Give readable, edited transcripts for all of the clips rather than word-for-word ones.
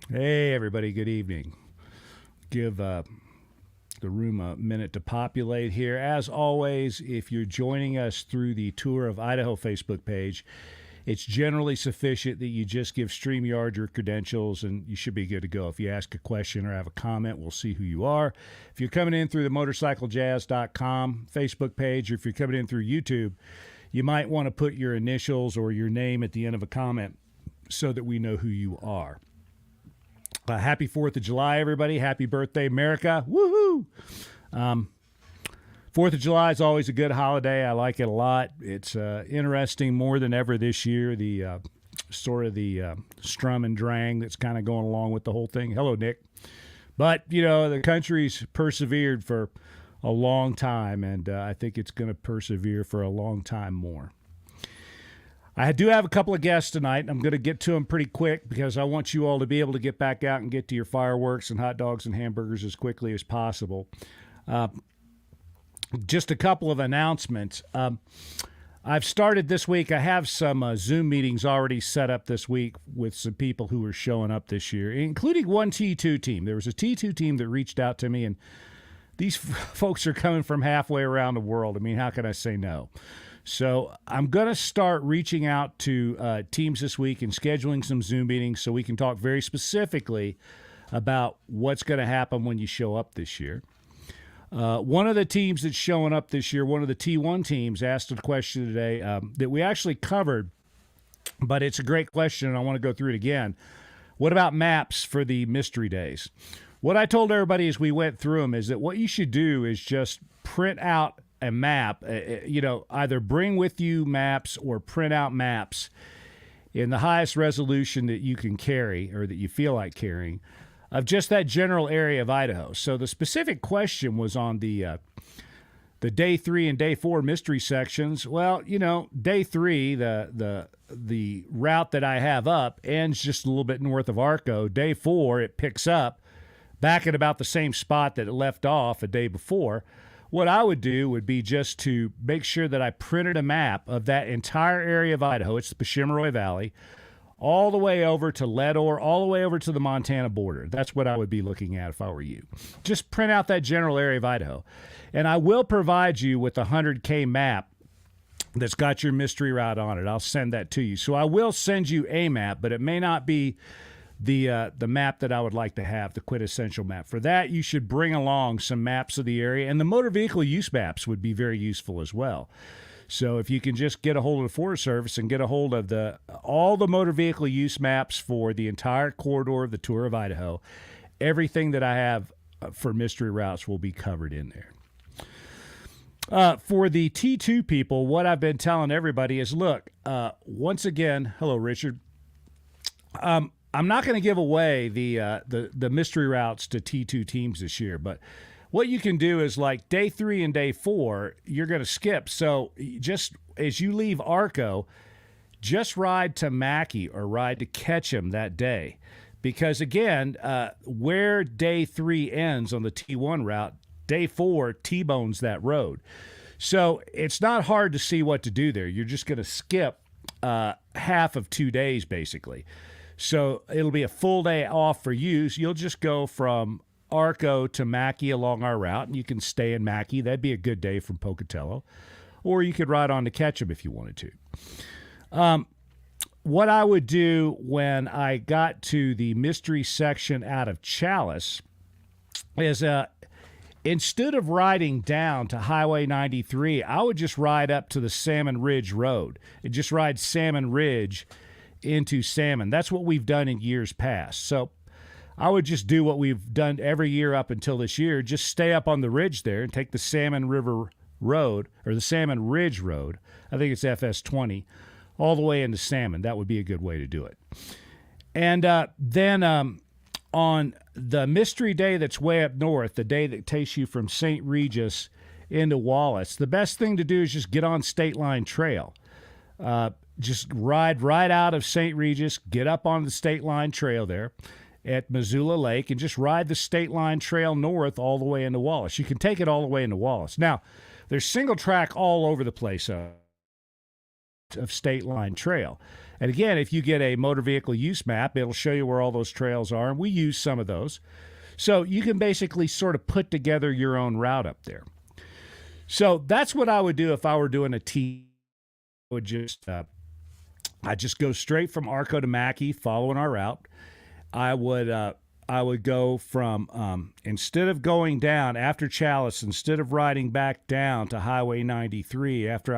Hey, everybody, good evening. Give the room a minute to populate here. As always, if you're joining us through the Tour of Idaho Facebook page, it's generally sufficient that you just give StreamYard your credentials and you should be good to go. If you ask a question or have a comment, we'll see who you are. If you're coming in through the motorcyclejazz.com Facebook page, or if you're coming in through YouTube, you might want to put your initials or your name at the end of a comment so that we know who you are. Happy 4th of July, everybody. Happy birthday, Merica. Woohoo! 4th of July is always a good holiday. I like it a lot. It's interesting more than ever this year, the sort of the strum and drang that's kind of going along with the whole thing. Hello, Nick. But, you know, the country's persevered for a long time, and I think it's going to persevere for a long time more. I do have a couple of guests tonight. I'm going to get to them pretty quick because I want you all to be able to get back out and get to your fireworks and hot dogs and hamburgers as quickly as possible. Just a couple of announcements. I've started this week. I have some Zoom meetings already set up this week with some people who are showing up this year, including one T2 team. There was a T2 team that reached out to me, and these folks are coming from halfway around the world. I mean, how can I say no? So I'm going to start reaching out to teams this week and scheduling some Zoom meetings so we can talk very specifically about what's going to happen when you show up this year. One of the teams that's showing up this year, one of the T1 teams, asked a question today that we actually covered, but it's a great question, and I want to go through it again. What about maps for the mystery days? What I told everybody as we went through them is that what you should do is just print out a map, either bring with you maps or print out maps in the highest resolution that you can carry or that you feel like carrying of just that general area of Idaho. So the specific question was on the day 3 and day 4 mystery sections. Well, you know, day 3, the route that I have up ends just a little bit north of Arco. Day 4, it picks up back at about the same spot that it left off a day before. What I would do would be just to make sure that I printed a map of that entire area of Idaho. It's the Peshimmeroy Valley, all the way over to Leadore, all the way over to the Montana border. That's what I would be looking at if I were you. Just print out that general area of Idaho. And I will provide you with a 100K map that's got your mystery route on it. I'll send that to you. So I will send you a map, but it may not be the map that I would like to have, the quintessential map. For that, you should bring along some maps of the area, and the motor vehicle use maps would be very useful as well. So if you can just get a hold of the Forest Service and get a hold of all the motor vehicle use maps for the entire corridor of the Tour of Idaho, everything that I have for mystery routes will be covered in there. For the T2 people, what I've been telling everybody is, look, once again, hello, Richard. I'm not going to give away the mystery routes to T2 teams this year, but what you can do is like day 3 and day 4, you're going to skip. So just as you leave Arco, just ride to Mackey or ride to Ketchum that day. Because again, where day 3 ends on the T1 route, day 4 T-bones that road. So it's not hard to see what to do there. You're just going to skip half of 2 days basically. So it'll be a full day off for you. So you'll just go from Arco to Mackey along our route, and you can stay in Mackey. That'd be a good day from Pocatello. Or you could ride on to Ketchum if you wanted to. What I would do when I got to the mystery section out of Chalice is instead of riding down to Highway 93, I would just ride up to the Salmon Ridge Road and just ride Salmon Ridge into Salmon. That's what we've done in years past. So I would just do what we've done every year up until this year. Just stay up on the ridge there and take the Salmon River Road or the Salmon Ridge Road. I think it's FS20 all the way into Salmon. That would be a good way to do it. And then on the mystery day that's way up north, the day that takes you from St. Regis into Wallace, the best thing to do is just get on State Line Trail. Just ride right out of St. Regis, get up on the State Line Trail there at Missoula Lake, and just ride the State Line Trail north all the way into Wallace. You can take it all the way into Wallace. Now, there's single track all over the place of State Line Trail. And again, if you get a motor vehicle use map, it'll show you where all those trails are, and we use some of those. So you can basically sort of put together your own route up there. So that's what I would do if I were doing a T. I'd just go straight from Arco to Mackey, following our route. I would go from, instead of going down after Chalice, instead of riding back down to Highway 93 after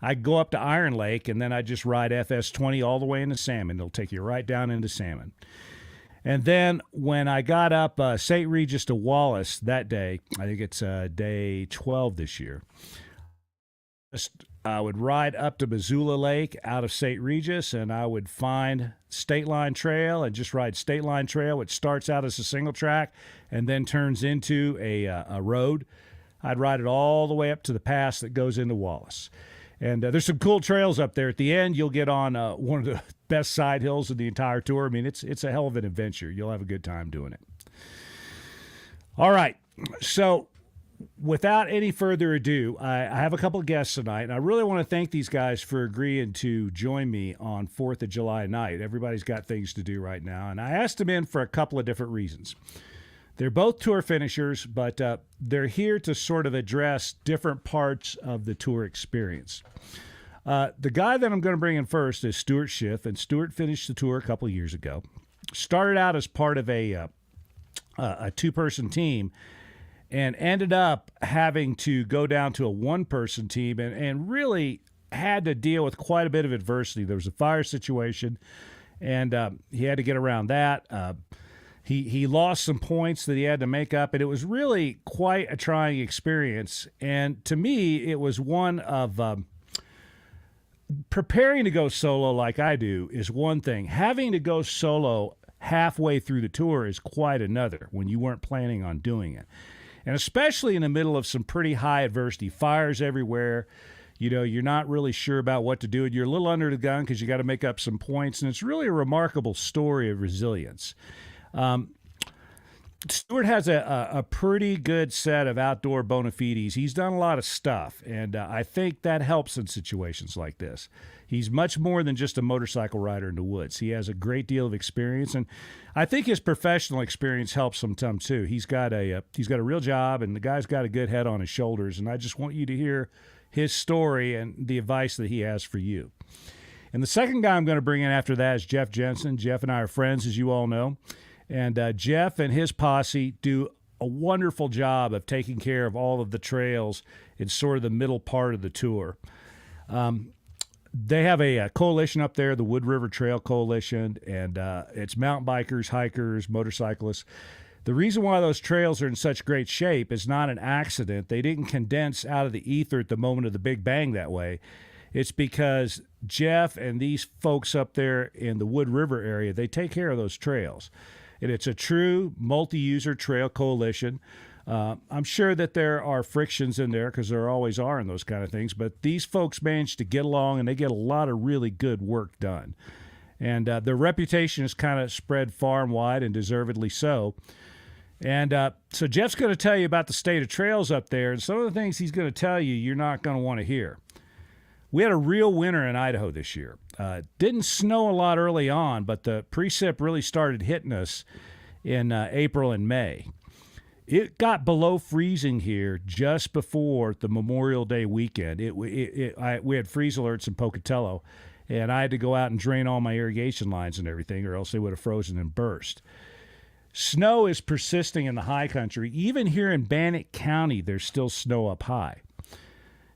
I'd go up to Iron Lake, and then I'd just ride FS 20 all the way into Salmon. It'll take you right down into Salmon. And then when I got up St. Regis to Wallace that day, I think it's day 12 this year, I would ride up to Missoula Lake out of St. Regis, and I would find State Line Trail and just ride State Line Trail, which starts out as a single track and then turns into a road. I'd ride it all the way up to the pass that goes into Wallace. And there's some cool trails up there. At the end, you'll get on one of the best side hills of the entire tour. I mean, it's a hell of an adventure. You'll have a good time doing it. All right. So without any further ado, I have a couple of guests tonight, and I really want to thank these guys for agreeing to join me on 4th of July night. Everybody's got things to do right now, and I asked them in for a couple of different reasons. They're both tour finishers, but they're here to sort of address different parts of the tour experience. The guy that I'm going to bring in first is Stuart Schiff, and Stuart finished the tour a couple of years ago. Started out as part of a two-person team and ended up having to go down to a one-person team and really had to deal with quite a bit of adversity. There was a fire situation, and he had to get around that. He lost some points that he had to make up, and it was really quite a trying experience. And to me, it was one of preparing to go solo like I do is one thing. Having to go solo halfway through the tour is quite another when you weren't planning on doing it. And especially in the middle of some pretty high adversity, fires everywhere. You know, you're not really sure about what to do. You're a little under the gun because you got to make up some points. And it's really a remarkable story of resilience. Stuart has a pretty good set of outdoor bona fides. He's done a lot of stuff, and I think that helps in situations like this. He's much more than just a motorcycle rider in the woods. He has a great deal of experience, and I think his professional experience helps him some too. He's got a real job, and the guy's got a good head on his shoulders, and I just want you to hear his story and the advice that he has for you. And the second guy I'm going to bring in after that is Jeff Jensen. Jeff and I are friends, as you all know. And Jeff and his posse do a wonderful job of taking care of all of the trails in sort of the middle part of the tour. They have a coalition up there, the Wood River Trail Coalition, and it's mountain bikers, hikers, motorcyclists. The reason why those trails are in such great shape is not an accident. They didn't condense out of the ether at the moment of the Big Bang that way. It's because Jeff and these folks up there in the Wood River area, they take care of those trails. And it's a true multi-user trail coalition. I'm sure that there are frictions in there because there always are in those kind of things, but these folks manage to get along and they get a lot of really good work done. And their reputation is kind of spread far and wide, and deservedly so. And so Jeff's going to tell you about the state of trails up there, and some of the things he's going to tell you you're not going to want to hear. We had a real winter in Idaho this year. Didn't snow a lot early on, but the precip really started hitting us in April and May. It got below freezing here just before the Memorial Day weekend. We had freeze alerts in Pocatello, and I had to go out and drain all my irrigation lines and everything, or else they would have frozen and burst. Snow is persisting in the high country. Even here in Bannock County, there's still snow up high.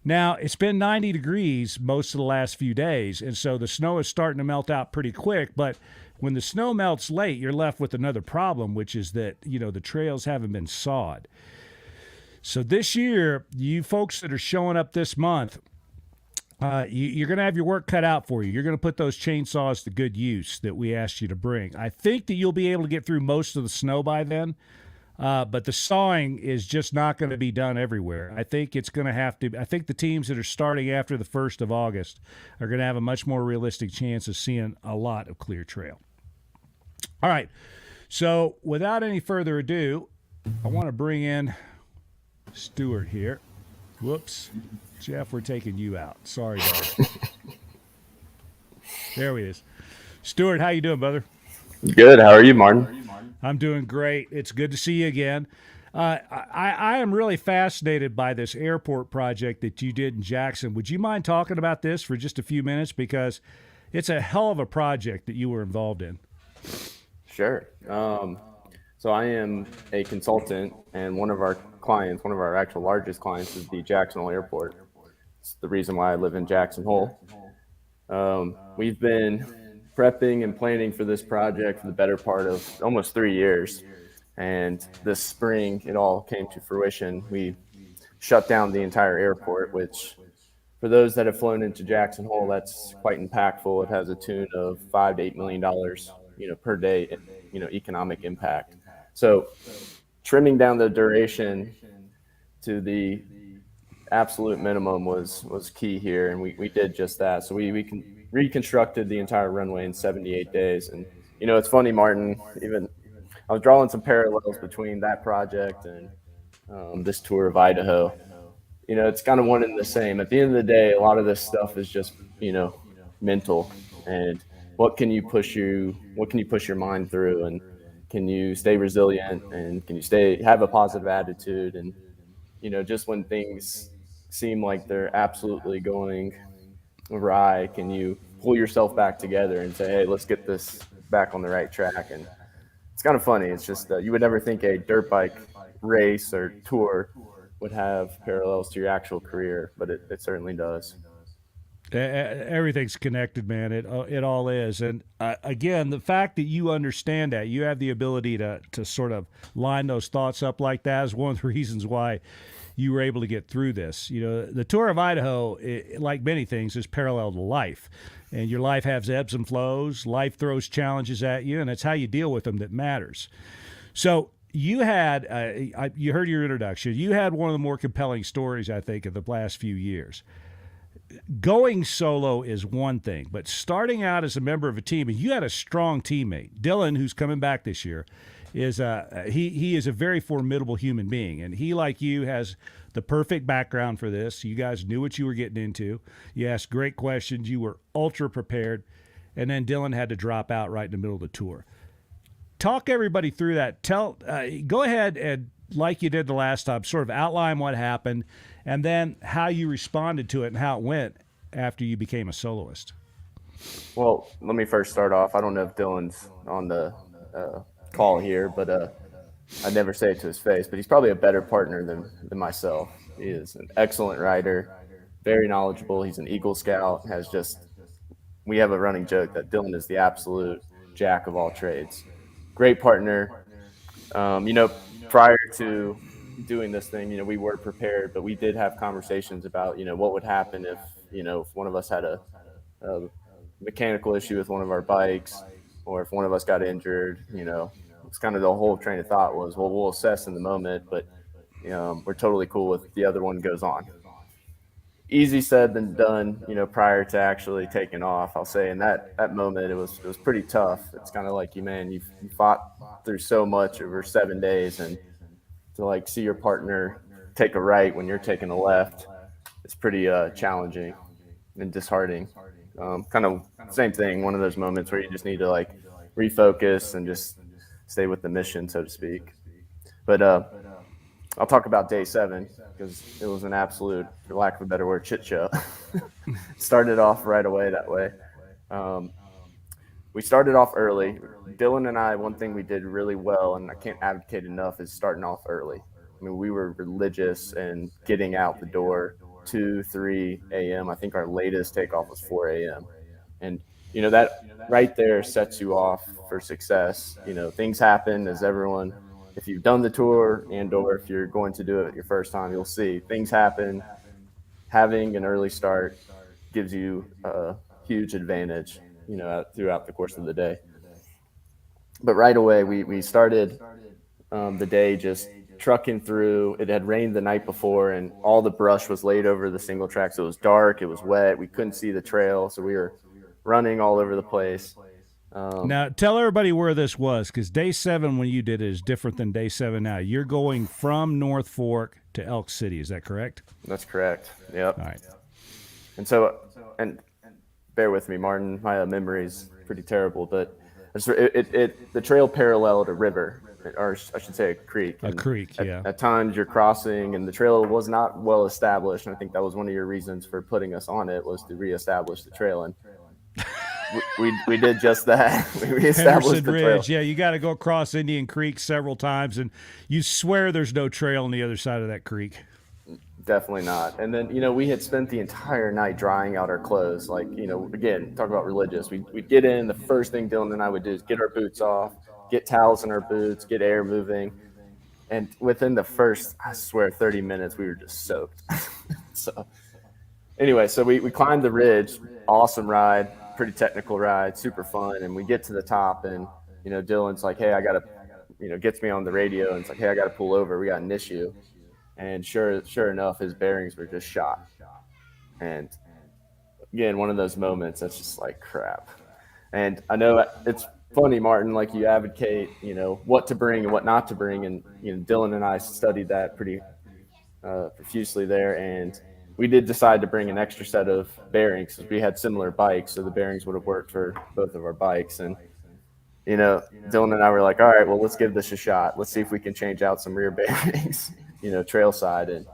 Now, it's been 90 degrees most of the last few days, and so the snow is starting to melt out pretty quick, but when the snow melts late, you're left with another problem, which is that, the trails haven't been sawed. So this year, you folks that are showing up this month, you're going to have your work cut out for you. You're going to put those chainsaws to good use that we asked you to bring. I think that you'll be able to get through most of the snow by then. But the sawing is just not going to be done everywhere. I think it's going to have to. I think the teams that are starting after the 1st of August are going to have a much more realistic chance of seeing a lot of clear trail. All right. So without any further ado, I want to bring in Stuart here. Whoops. Jeff, we're taking you out. Sorry, guys. There he is. Stuart, how you doing, brother? Good. How are you, Martin? I'm doing great. It's good to see you again. I am really fascinated by this airport project that you did in Jackson. Would you mind talking about this for just a few minutes? Because it's a hell of a project that you were involved in. Sure. So I am a consultant, and one of our clients, one of our actual largest clients, is the Jackson Hole Airport. It's the reason why I live in Jackson Hole. We've been prepping and planning for this project for the better part of almost 3 years. And this spring, it all came to fruition. We shut down the entire airport, which for those that have flown into Jackson Hole, that's quite impactful. It has a tune of $5 to $8 million, per day, economic impact. So trimming down the duration to the absolute minimum was key here, and we did just that. So we reconstructed the entire runway in 78 days, and it's funny, Martin. Even I was drawing some parallels between that project and this tour of Idaho. It's kind of one and the same. At the end of the day, a lot of this stuff is just mental, and what can you push your mind through, and can you stay resilient, and can you have a positive attitude, and just when things seem like they're absolutely going awry, can you pull yourself back together and say, hey, let's get this back on the right track? And it's kind of funny. It's just you would never think a dirt bike race or tour would have parallels to your actual career, but it certainly does. Everything's connected, man. It all is. And again, the fact that you understand that, you have the ability to sort of line those thoughts up like that is one of the reasons why you were able to get through this. The tour of Idaho, like many things, is parallel to life. And your life has ebbs and flows. Life throws challenges at you, and it's how you deal with them that matters. So you had, you heard your introduction. You had one of the more compelling stories, I think, of the last few years. Going solo is one thing, but starting out as a member of a team, and you had a strong teammate, Dylan, who's coming back this year, is he is a very formidable human being, and he, like you, has the perfect background for this. You guys knew what you were getting into. You asked great questions. You were ultra prepared, and then Dylan had to drop out right in the middle of the tour. Talk everybody through that. Go ahead and, like you did the last time, sort of outline what happened, and then how you responded to it and how it went after you became a soloist. Well, let me first start off. I don't know if Dylan's on the call here, but I'd never say it to his face, but he's probably a better partner than myself. He is an excellent rider, very knowledgeable. He's an Eagle Scout, we have a running joke that Dylan is the absolute jack of all trades. Great partner. Prior to doing this thing, we were prepared, but we did have conversations about, what would happen if one of us had a mechanical issue with one of our bikes, or if one of us got injured. It's kind of the whole train of thought was, well, we'll assess in the moment, but we're totally cool with the other one goes on. Easy said than done, prior to actually taking off. I'll say in that moment, it was pretty tough. It's kind of like, you fought through so much over 7 days, and to see your partner take a right when you're taking a left, it's pretty challenging and disheartening. Kind of same thing, one of those moments where you just need to refocus and just stay with the mission, so to speak. But I'll talk about day 7 because it was an absolute, for lack of a better word, shit show. Started off right away that way. We started off early. Dylan and I, one thing we did really well, and I can't advocate enough, is starting off early. I mean, we were religious and getting out the door 2, 3 a.m. I think our latest takeoff was 4 a.m. And, that right there sets you off for success. Things happen, as everyone, if you've done the tour or if you're going to do it your first time, you'll see things happen. Having an early start gives you a huge advantage, throughout the course of the day. But right away, we started the day just trucking through. It had rained the night before, and all the brush was laid over the single track. So it was dark, it was wet, we couldn't see the trail, so we were running all over the place. Now, tell everybody where this was, because day 7 when you did it is different than day 7 now. You're going from North Fork to Elk City. Is that correct? That's correct. Yep. All right. And so, and bear with me, Martin. My memory's pretty terrible, but the trail paralleled a river, or I should say a creek. A And creek, yeah. at times you're crossing, and the trail was not well established. And I think that was one of your reasons for putting us on it, was to reestablish the trail. And we did just that. We reestablished Henderson the trail. Ridge. Yeah, you got to go across Indian Creek several times, and you swear there's no trail on the other side of that creek. Definitely not. And then, we had spent the entire night drying out our clothes. Like, again, talk about religious. We'd get in. The first thing Dylan and I would do is get our boots off, get towels in our boots, get air moving. And within the first, I swear, 30 minutes, we were just soaked. So anyway, so we climbed the ridge. Awesome ride, pretty technical ride, super fun. And we get to the top, and, Dylan's like, hey, I got to, gets me on the radio. And it's like, hey, I got to pull over. We got an issue. And sure enough, his bearings were just shot. And again, one of those moments that's just like, crap. And I know it's funny, Martin, like you advocate, what to bring and what not to bring. And, Dylan and I studied that pretty profusely there. And we did decide to bring an extra set of bearings because we had similar bikes. So the bearings would have worked for both of our bikes. And, Dylan and I were like, all right, well, let's give this a shot. Let's see if we can change out some rear bearings, trail side. And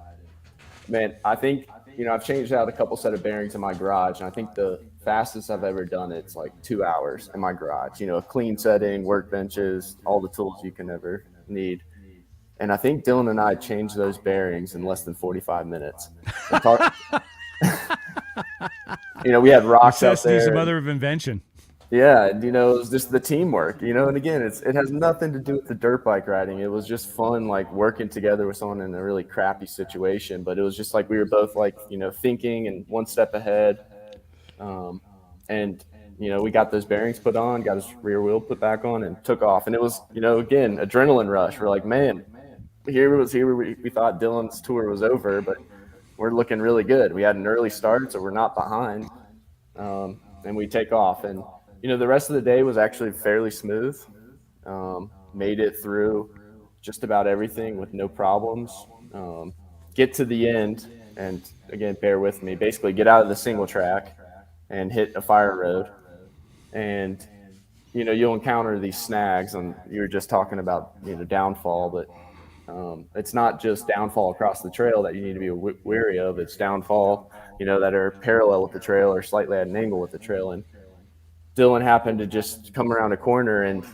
man, I think, I've changed out a couple set of bearings in my garage. And I think the fastest I've ever done it's like 2 hours in my garage, a clean setting, workbenches, all the tools you can ever need. And I think Dylan and I changed those bearings in less than 45 minutes. We had rocks out there. Necessity's a mother of invention. Yeah, and it was just the teamwork, and again, it has nothing to do with the dirt bike riding. It was just fun, like working together with someone in a really crappy situation. But it was just like we were both like, thinking and one step ahead. And we got those bearings put on, got his rear wheel put back on, and took off. And it was, again, adrenaline rush. We're like, man, here we thought Dylan's tour was over, but we're looking really good. We had an early start, so we're not behind. And we take off, and the rest of the day was actually fairly smooth. Made it through just about everything with no problems. Get to the end, and again, bear with me, basically get out of the single track and hit a fire road. And, you'll encounter these snags, and you were just talking about, downfall, but it's not just downfall across the trail that you need to be wary of. It's downfall, that are parallel with the trail or slightly at an angle with the trail. And Dylan happened to just come around a corner, and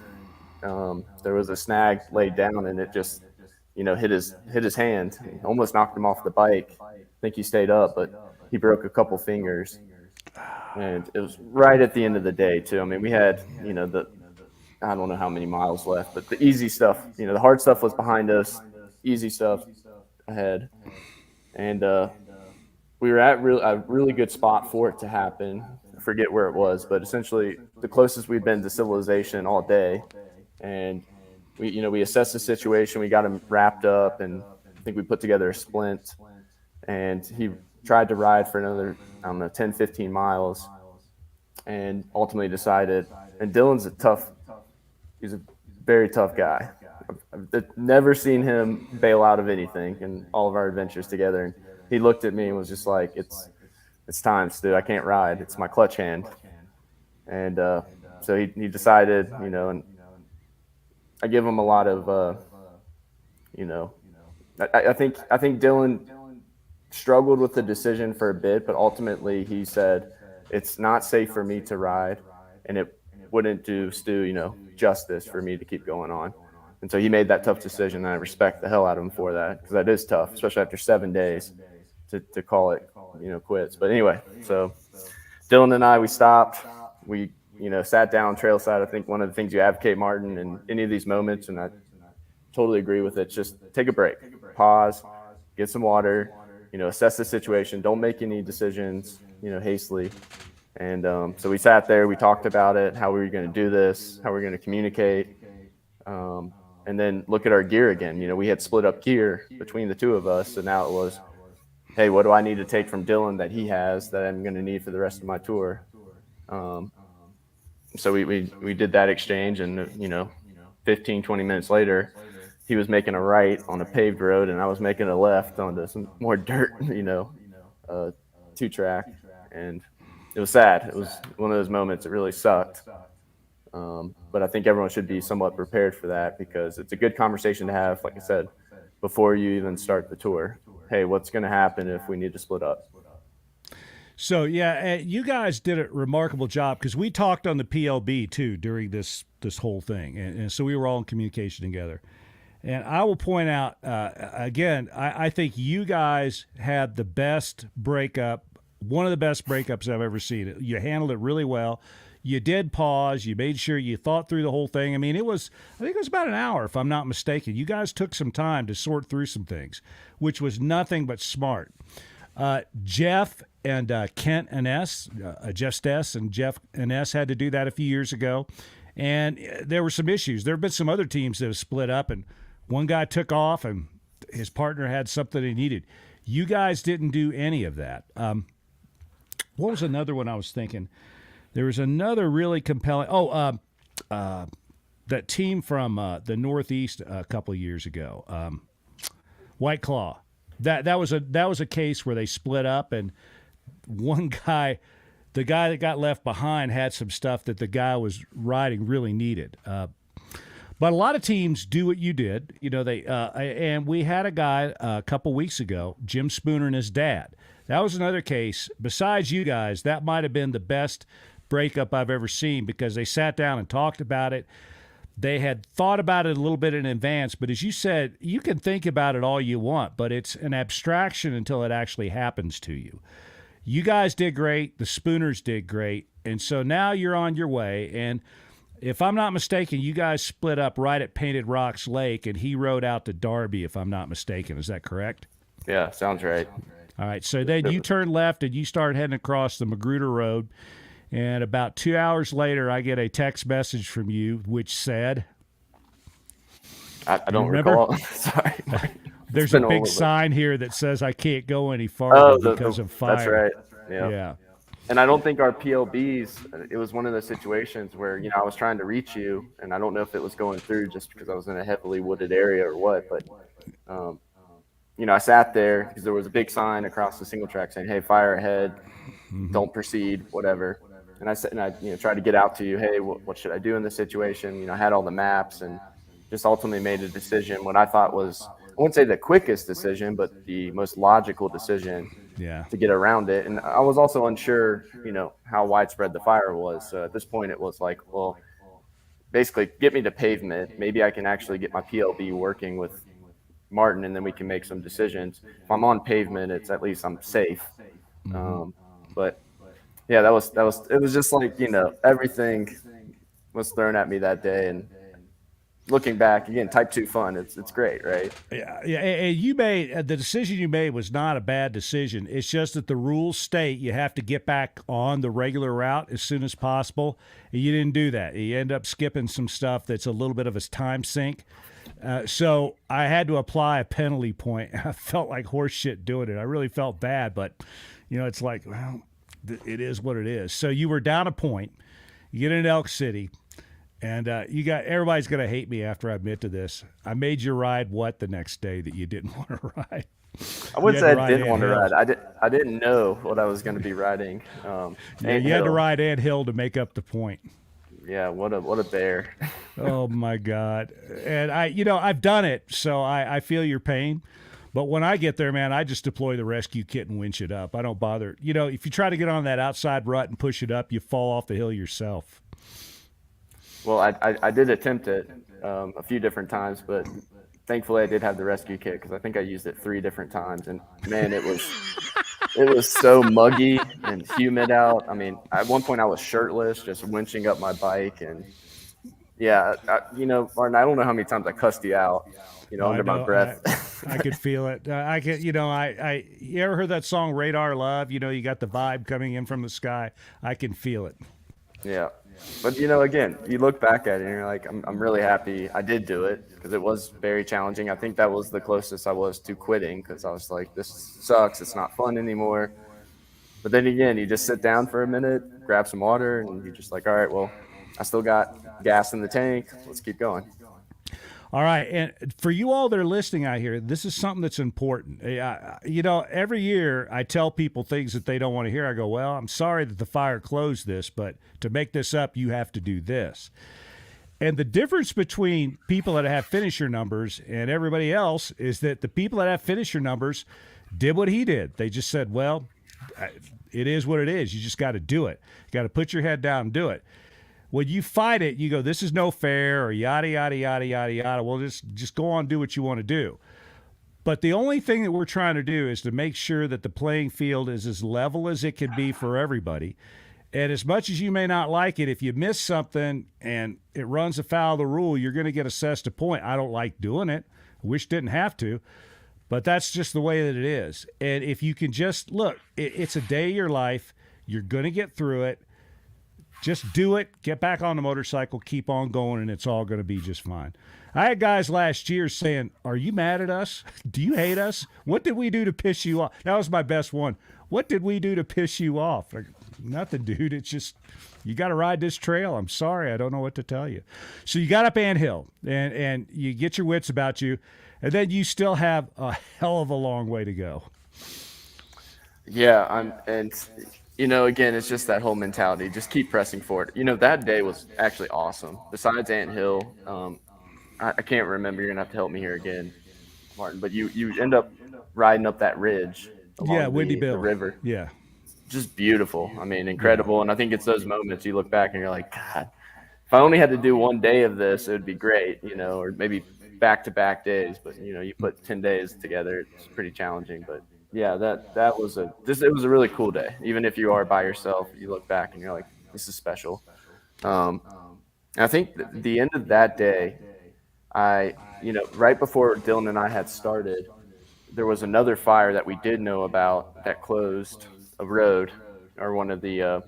there was a snag laid down, and it just, hit his hand, almost knocked him off the bike. I think he stayed up, but he broke a couple fingers, and it was right at the end of the day too. I mean, we had, I don't know how many miles left, but the easy stuff, the hard stuff was behind us, easy stuff ahead. And we were at a really good spot for it to happen. I forget where it was, but essentially the closest we'd been to civilization all day. And we assessed the situation. We got him wrapped up, and I think we put together a splint. And he tried to ride for another, 10, 15 miles, and ultimately decided. And Dylan's he's a very tough guy. I've never seen him bail out of anything in all of our adventures together. And he looked at me and was just like, it's time, Stu. I can't ride. It's my clutch hand. And so he decided, and I give him a lot of, I think Dylan struggled with the decision for a bit, but ultimately he said, it's not safe for me to ride, and it wouldn't do Stu, justice for me to keep going on. And so he made that tough decision, and I respect the hell out of him for that, because that is tough, especially after 7 days to call it, quits. But anyway, so Dylan and I, we stopped. We, sat down trailside. I think one of the things you advocate, Martin, in any of these moments, and I totally agree with it, just take a break, pause, get some water, assess the situation. Don't make any decisions, hastily. And so we sat there, we talked about it, how we were going to do this, how we were going to communicate, and then look at our gear again. We had split up gear between the two of us. So now it was, hey, what do I need to take from Dylan that he has that I'm going to need for the rest of my tour? So we did that exchange, and, 15, 20 minutes later, he was making a right on a paved road, and I was making a left onto some more dirt, 2-track. And it was sad. It was one of those moments that really sucked. But I think everyone should be somewhat prepared for that because it's a good conversation to have, like I said, before you even start the tour. Hey, what's going to happen if we need to split up? So yeah, you guys did a remarkable job because we talked on the PLB too during this whole thing, and so we were all in communication together. And I will point out again, I think you guys had the best breakup, one of the best breakups I've ever seen. You handled it really well. You did pause. You made sure you thought through the whole thing. I mean, I think it was about an hour, if I'm not mistaken. You guys took some time to sort through some things, which was nothing but smart. Jeff and Kent and Jeff Stess and Jeff and S had to do that a few years ago. And there were some issues. There have been some other teams that have split up, and one guy took off and his partner had something he needed. You guys didn't do any of that. What was another one I was thinking? There was another really compelling. That team from the Northeast a couple of years ago, White Claw. That was a case where they split up, and one guy, the guy that got left behind, had some stuff that the guy was riding really needed. But a lot of teams do what you did. You know, and we had a guy a couple weeks ago, Jim Spooner and his dad. That was another case. Besides you guys, that might have been the best breakup I've ever seen because they sat down and talked about it. They had thought about it a little bit in advance, but as you said, you can think about it all you want, but it's an abstraction until it actually happens to you. You guys did great. The Spooners did great. And so now you're on your way. And if I'm not mistaken, you guys split up right at Painted Rocks Lake, and he rode out to Darby, if I'm not mistaken. Is that correct? Yeah, sounds right. All right. So then you turned left and you started heading across the Magruder Road. And about 2 hours later, I get a text message from you which said, I don't recall. Sorry. There's a big sign here that says I can't go any farther because of fire. That's right. Yeah. And I don't think our PLBs, it was one of those situations where, I was trying to reach you, and I don't know if it was going through just because I was in a heavily wooded area or what, but, I sat there because there was a big sign across the single track saying, hey, fire ahead, don't proceed, whatever. And I tried to get out to you, hey, what should I do in this situation? I had all the maps and just ultimately made a decision. What I thought was, I wouldn't say the quickest decision, but the most logical decision to get around it. And I was also unsure, how widespread the fire was. So at this point, it was like, well, basically get me to pavement. Maybe I can actually get my PLB working with Martin, and then we can make some decisions. If I'm on pavement, it's at least I'm safe. But yeah, it was just like, everything was thrown at me that day. And looking back, again, type 2 fun. It's great, right? Yeah. And you made the decision you made was not a bad decision. It's just that the rules state you have to get back on the regular route as soon as possible. And you didn't do that. You end up skipping some stuff that's a little bit of a time sink. So I had to apply a penalty point. I felt like horse shit doing it. I really felt bad, but it's like, well, it is what it is. So you were down a point. You get into Elk City. And everybody's going to hate me after I admit to this. I made you ride the next day that you didn't want to ride? I wouldn't say I didn't want to ride. I didn't know what I was going to be riding. You had to ride Ant Hill to make up the point. Yeah, what a bear. Oh my God. And I've done it, so I feel your pain. But when I get there, man, I just deploy the rescue kit and winch it up. I don't bother. If you try to get on that outside rut and push it up, you fall off the hill yourself. Well, I did attempt it a few different times, but thankfully I did have the rescue kit because I think I used it 3 different times. And man, it was so muggy and humid out. I mean, at one point I was shirtless, just winching up my bike. And yeah, Martin, I don't know how many times I cussed you out, under my breath. I could feel it. I could, you ever heard that song Radar Love? You got the vibe coming in from the sky. I can feel it. Yeah. But, again, you look back at it and you're like, I'm really happy I did do it because it was very challenging. I think that was the closest I was to quitting because I was like, this sucks. It's not fun anymore. But then again, you just sit down for a minute, grab some water, and you're just like, all right, well, I still got gas in the tank. Let's keep going. All right, and for you all that are listening out here, this is something that's important. Every year I tell people things that they don't want to hear. I go, well, I'm sorry that the fire closed this, but to make this up, you have to do this. And the difference between people that have finisher numbers and everybody else is that the people that have finisher numbers did what he did. They just said, well, it is what it is. You just got to do it. You got to put your head down and do it. When you fight it, you go, this is no fair, or yada, yada, yada, yada, yada. Well, just go on and do what you want to do. But the only thing that we're trying to do is to make sure that the playing field is as level as it can be for everybody. And as much as you may not like it, if you miss something and it runs afoul of the rule, you're going to get assessed a point. I don't like doing it. I wish didn't have to. But that's just the way that it is. And if you can just, look, it's a day of your life. You're going to get through it. Just do it, get back on the motorcycle, keep on going, and it's all going to be just fine. I had guys last year saying, are you mad at us? Do you hate us? What did we do to piss you off? That was my best one. What did we do to piss you off? Like, nothing, dude. It's just, you got to ride this trail. I'm sorry. I don't know what to tell you. So you got up Ant Hill, and you get your wits about you, and then you still have a hell of a long way to go. Yeah, again, it's just that whole mentality. Just keep pressing forward. That day was actually awesome. Besides Ant Hill, I can't remember. You're going to have to help me here again, Martin. But you end up riding up that ridge along Windy the Bill. river. Yeah. Just beautiful. I mean, incredible. And I think it's those moments you look back and you're like, God, if I only had to do one day of this, it would be great, or maybe back-to-back days. But, you put 10 days together, it's pretty challenging. But yeah, it was a really cool day. Even if you are by yourself, you look back and you're like, this is special. I think the end of that day, right before Dylan and I had started, there was another fire that we did know about that closed a road, or one of the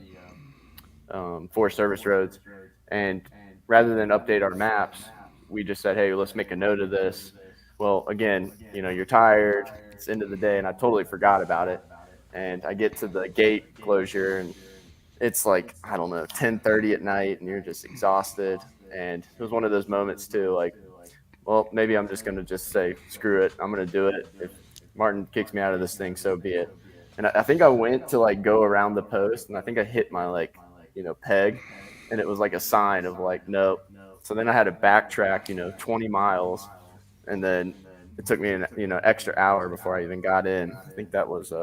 Forest Service roads. And rather than update our maps, we just said, hey, let's make a note of this. Well, again, you're tired. It's the end of the day, and I totally forgot about it. And I get to the gate closure, and it's like, I don't know, 10:30 at night, and you're just exhausted. And it was one of those moments, too, like, well, maybe I'm just going to just say, screw it. I'm going to do it. If Martin kicks me out of this thing, so be it. And I think I went to, go around the post, and I think I hit my, peg, and it was like a sign of, nope. So then I had to backtrack, 20 miles, and then it took me an extra hour before I even got in. I think that was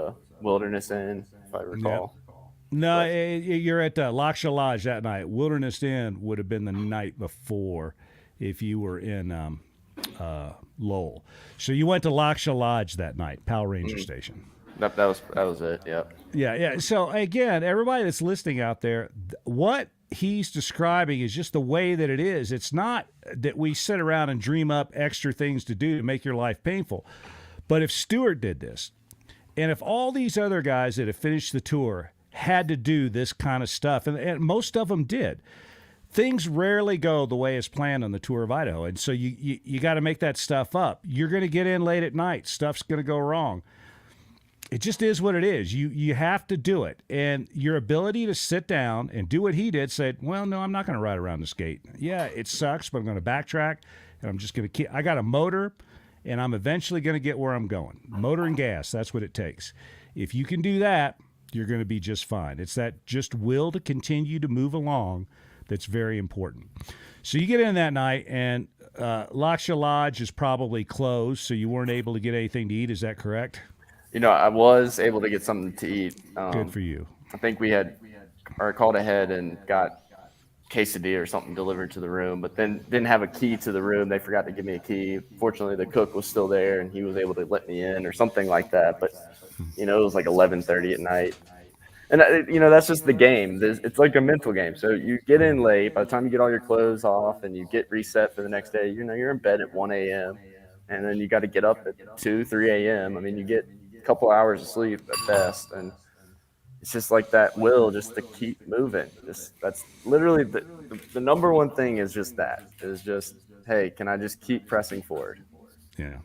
Wilderness Inn, if I recall. Yeah. No, you're at Laksha Lodge that night. Wilderness Inn would have been the night before if you were in Lowell. So you went to Laksha Lodge that night, Powell Ranger Station. That was it, yeah. Yeah. So, again, everybody that's listening out there, what he's describing is just the way that it is. It's not that we sit around and dream up extra things to do to make your life painful. But if Stuart did this, and if all these other guys that have finished the tour had to do this kind of stuff, and most of them did, things rarely go the way it's planned on the Tour of Idaho. And so you got to make that stuff up. You're going to get in late at night. Stuff's going to go wrong. It just is what it is. You have to do it. And your ability to sit down and do what he did, say, well, no, I'm not going to ride around this gate. Yeah, it sucks, but I'm going to backtrack, and I'm just going to I got a motor, and I'm eventually going to get where I'm going. Motor and gas, that's what it takes. If you can do that, you're going to be just fine. It's that just will to continue to move along that's very important. So you get in that night, and Laksha Lodge is probably closed, so you weren't able to get anything to eat. Is that correct? I was able to get something to eat. Good for you. I think we had called ahead and got quesadilla or something delivered to the room, but then didn't have a key to the room. They forgot to give me a key. Fortunately, the cook was still there, and he was able to let me in or something like that. But, it was like 11:30 at night. And, that's just the game. It's like a mental game. So you get in late. By the time you get all your clothes off and you get reset for the next day, you're in bed at 1 a.m. And then you got to get up at 2, 3 a.m. I mean, you get couple hours of sleep at best, and it's just like that will just to keep moving. That's literally the number one thing is just hey, can I just keep pressing forward? Yeah.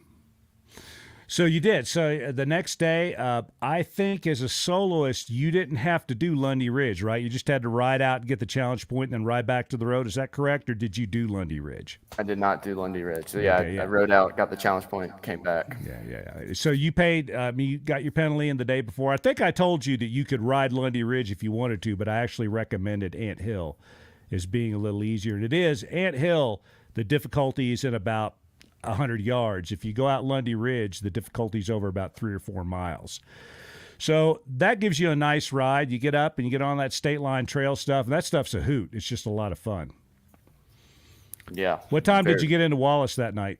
So you did. So the next day, I think as a soloist, you didn't have to do Lundy Ridge, right? You just had to ride out and get the challenge point and then ride back to the road. Is that correct? Or did you do Lundy Ridge? I did not do Lundy Ridge. So yeah, I rode out, got the challenge point, came back. Yeah. So you paid, you got your penalty in the day before. I think I told you that you could ride Lundy Ridge if you wanted to, but I actually recommended Ant Hill as being a little easier. And it is. Ant Hill, the difficulty is in about 100 yards. If you go out Lundy Ridge, the difficulty's over about 3 or 4 miles. So that gives you a nice ride. You get up and you get on that state line trail stuff, and that stuff's a hoot. It's just a lot of fun. Yeah. What time did you get into Wallace that night?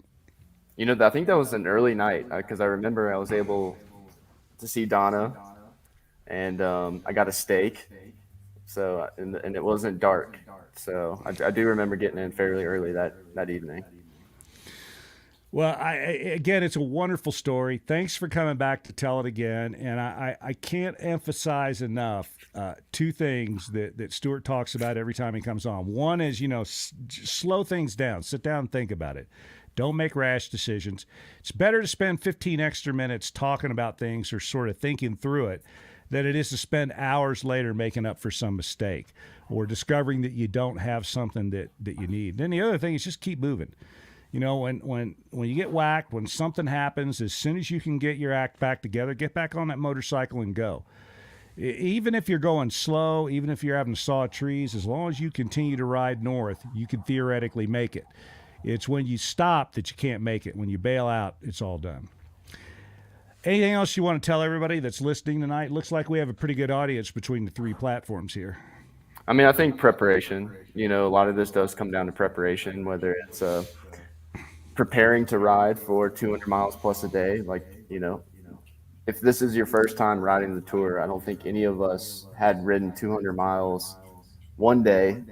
I think that was an early night because I remember I was able to see Donna, and I got a steak. So and it wasn't dark. So I do remember getting in fairly early that evening. Well, again, it's a wonderful story. Thanks for coming back to tell it again. And I can't emphasize enough 2 things that Stuart talks about every time he comes on. One is, slow things down. Sit down and think about it. Don't make rash decisions. It's better to spend 15 extra minutes talking about things or sort of thinking through it than it is to spend hours later making up for some mistake or discovering that you don't have something that you need. Then the other thing is just keep moving. When you get whacked, when something happens, as soon as you can get your act back together, get back on that motorcycle and go. Even if you're going slow, even if you're having to saw trees, as long as you continue to ride north, you can theoretically make it. It's when you stop that you can't make it. When you bail out, it's all done. Anything else you want to tell everybody that's listening tonight? Looks like we have a pretty good audience between the 3 platforms here. I mean, I think preparation. A lot of this does come down to preparation, whether it's preparing to ride for 200 miles plus a day. If this is your first time riding the tour, I don't think any of us had ridden 200 miles one day,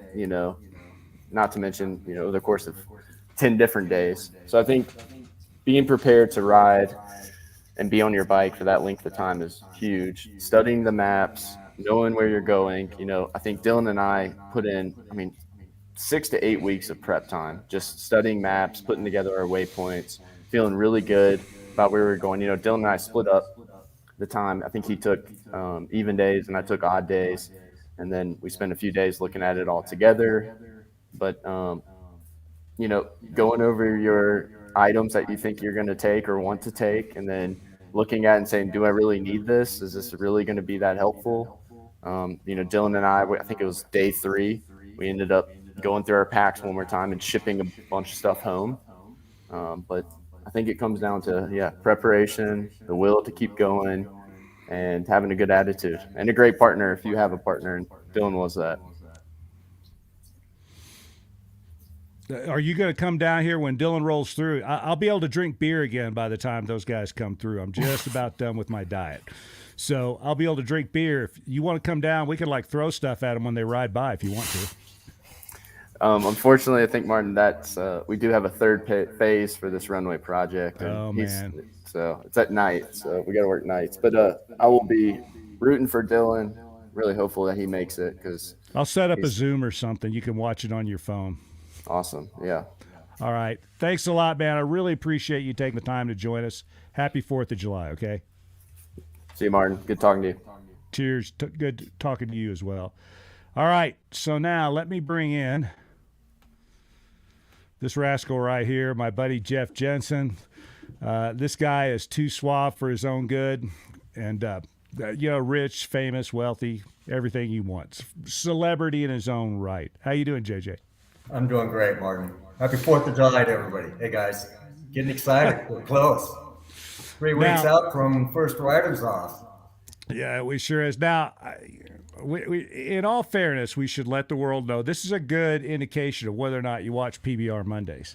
not to mention, the course of 10 different days. So I think being prepared to ride and be on your bike for that length of time is huge. Studying the maps, knowing where you're going. I think Dylan and I put in, 6 to 8 weeks of prep time, just studying maps, putting together our waypoints, feeling really good about where we were going. Dylan and I split up the time. I think he took even days and I took odd days. And then we spent a few days looking at it all together. But, going over your items that you think you're going to take or want to take, and then looking at it and saying, do I really need this? Is this really going to be that helpful? Dylan and I think it was day 3. We ended up going through our packs one more time and shipping a bunch of stuff home. But I think it comes down to, preparation, the will to keep going, and having a good attitude and a great partner if you have a partner. And Dylan was that. Are you going to come down here when Dylan rolls through? I'll be able to drink beer again by the time those guys come through. I'm just about done with my diet. So I'll be able to drink beer. If you want to come down, we can throw stuff at them when they ride by if you want to. Unfortunately, I think, Martin, that's we do have a third phase for this runway project. And man. So it's at night, so we got to work nights. But I will be rooting for Dylan, really hopeful that he makes it. Because I'll set up a Zoom or something. You can watch it on your phone. Awesome, yeah. All right. Thanks a lot, man. I really appreciate you taking the time to join us. Happy 4th of July, okay? See you, Martin. Good talking to you. Cheers. Good talking to you as well. All right. So now let me bring in this rascal right here, my buddy Jeff Jensen. This guy is too suave for his own good. And, rich, famous, wealthy, everything he wants. Celebrity in his own right. How you doing, JJ? I'm doing great, Martin. Happy 4th of July to everybody. Hey, guys. Getting excited. We're close. 3 weeks out from first riders off. Yeah, we sure is. Now, we, in all fairness, we should let the world know this is a good indication of whether or not you watch PBR Mondays.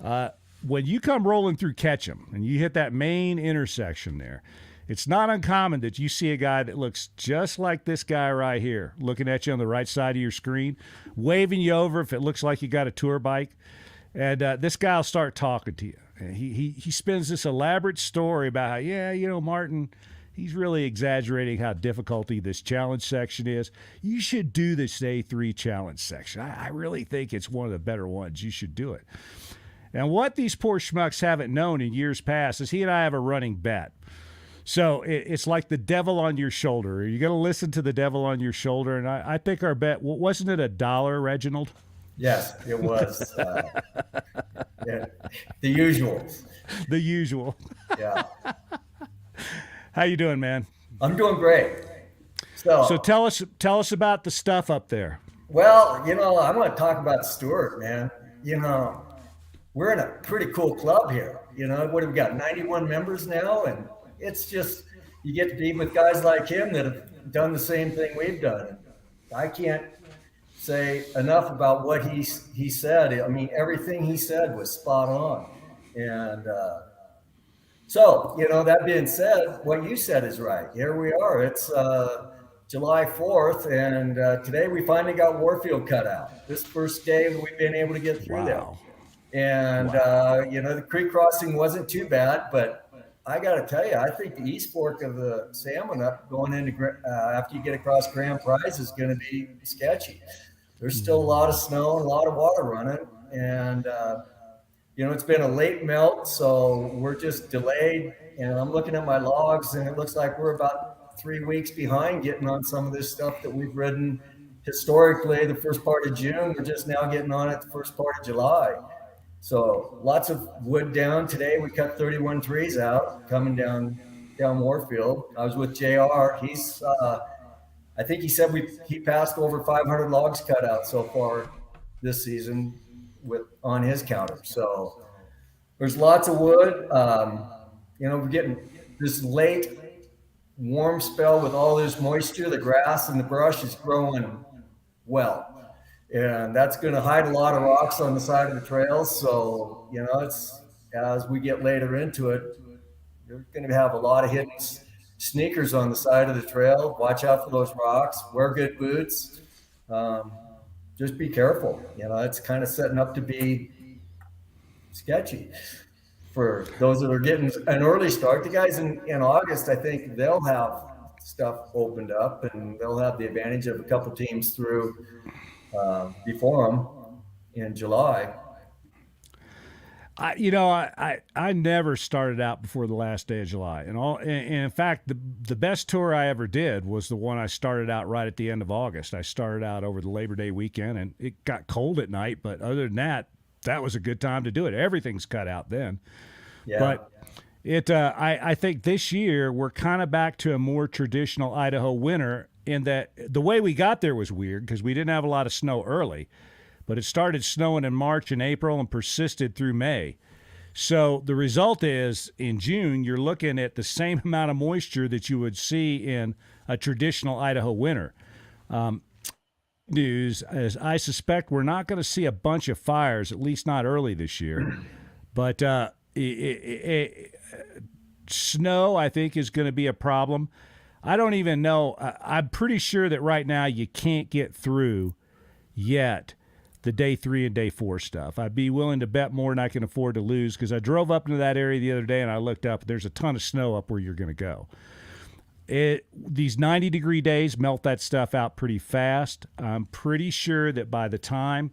When you come rolling through Ketchum and you hit that main intersection there, it's not uncommon that you see a guy that looks just like this guy right here, looking at you on the right side of your screen, waving you over if it looks like you got a tour bike. And this guy will start talking to you. And he spins this elaborate story about how, Martin, he's really exaggerating how difficult this challenge section is. You should do this A3 challenge section. I really think it's one of the better ones. You should do it. And what these poor schmucks haven't known in years past is he and I have a running bet. So it's like the devil on your shoulder. Are you going to listen to the devil on your shoulder? And I think our bet, wasn't it $1, Reginald? Yes, it was. Yeah, the usual. The usual. Yeah. How you doing, man? I'm doing great. So tell us about the stuff up there. Well, I want to talk about Stuart, man. We're in a pretty cool club here. What have we got? 91 members now, and it's just you get to be with guys like him that have done the same thing we've done. I can't say enough about what he said. I mean, everything he said was spot on. And so, that being said, what you said is right. Here we are. It's July 4th, and today we finally got Warfield cut out. This first day we've been able to get through there. And, the creek crossing wasn't too bad, but I got to tell you, I think the East Fork of the Salmon up going into after you get across Grand Prize is going to be sketchy. There's still a lot of snow and a lot of water running. And, it's been a late melt, so we're just delayed. And I'm looking at my logs, and it looks like we're about 3 weeks behind getting on some of this stuff that we've ridden historically the first part of June. We're just now getting on it the first part of July. So lots of wood down. Today we cut 31 trees out coming down Warfield. I was with JR. He's I think he said he passed over 500 logs cut out so far this season on his counter. So there's lots of wood. We're getting this late warm spell with all this moisture. The grass and the brush is growing well. And that's going to hide a lot of rocks on the side of the trail. So, it's as we get later into it, you're going to have a lot of hidden sneakers on the side of the trail. Watch out for those rocks. Wear good boots. Just be careful. It's kind of setting up to be sketchy for those that are getting an early start. The guys in August, I think they'll have stuff opened up, and they'll have the advantage of a couple teams through before them in July. I never started out before the last day of July, and in fact, the best tour I ever did was the one I started out right at the end of August. I started out over the Labor Day weekend, and it got cold at night, but other than that, that was a good time to do it. Everything's cut out then. Yeah. But I think this year we're kind of back to a more traditional Idaho winter, in that the way we got there was weird because we didn't have a lot of snow early, but it started snowing in March and April and persisted through May. So the result is in June, you're looking at the same amount of moisture that you would see in a traditional Idaho winter. News is I suspect we're not going to see a bunch of fires, at least not early this year. But snow, I think, is going to be a problem. I don't even know. I'm pretty sure that right now you can't get through yet the day 3 and day 4 stuff. I'd be willing to bet more than I can afford to lose, because I drove up into that area the other day and I looked up. There's a ton of snow up where you're going to go. These 90-degree days melt that stuff out pretty fast. I'm pretty sure that by the time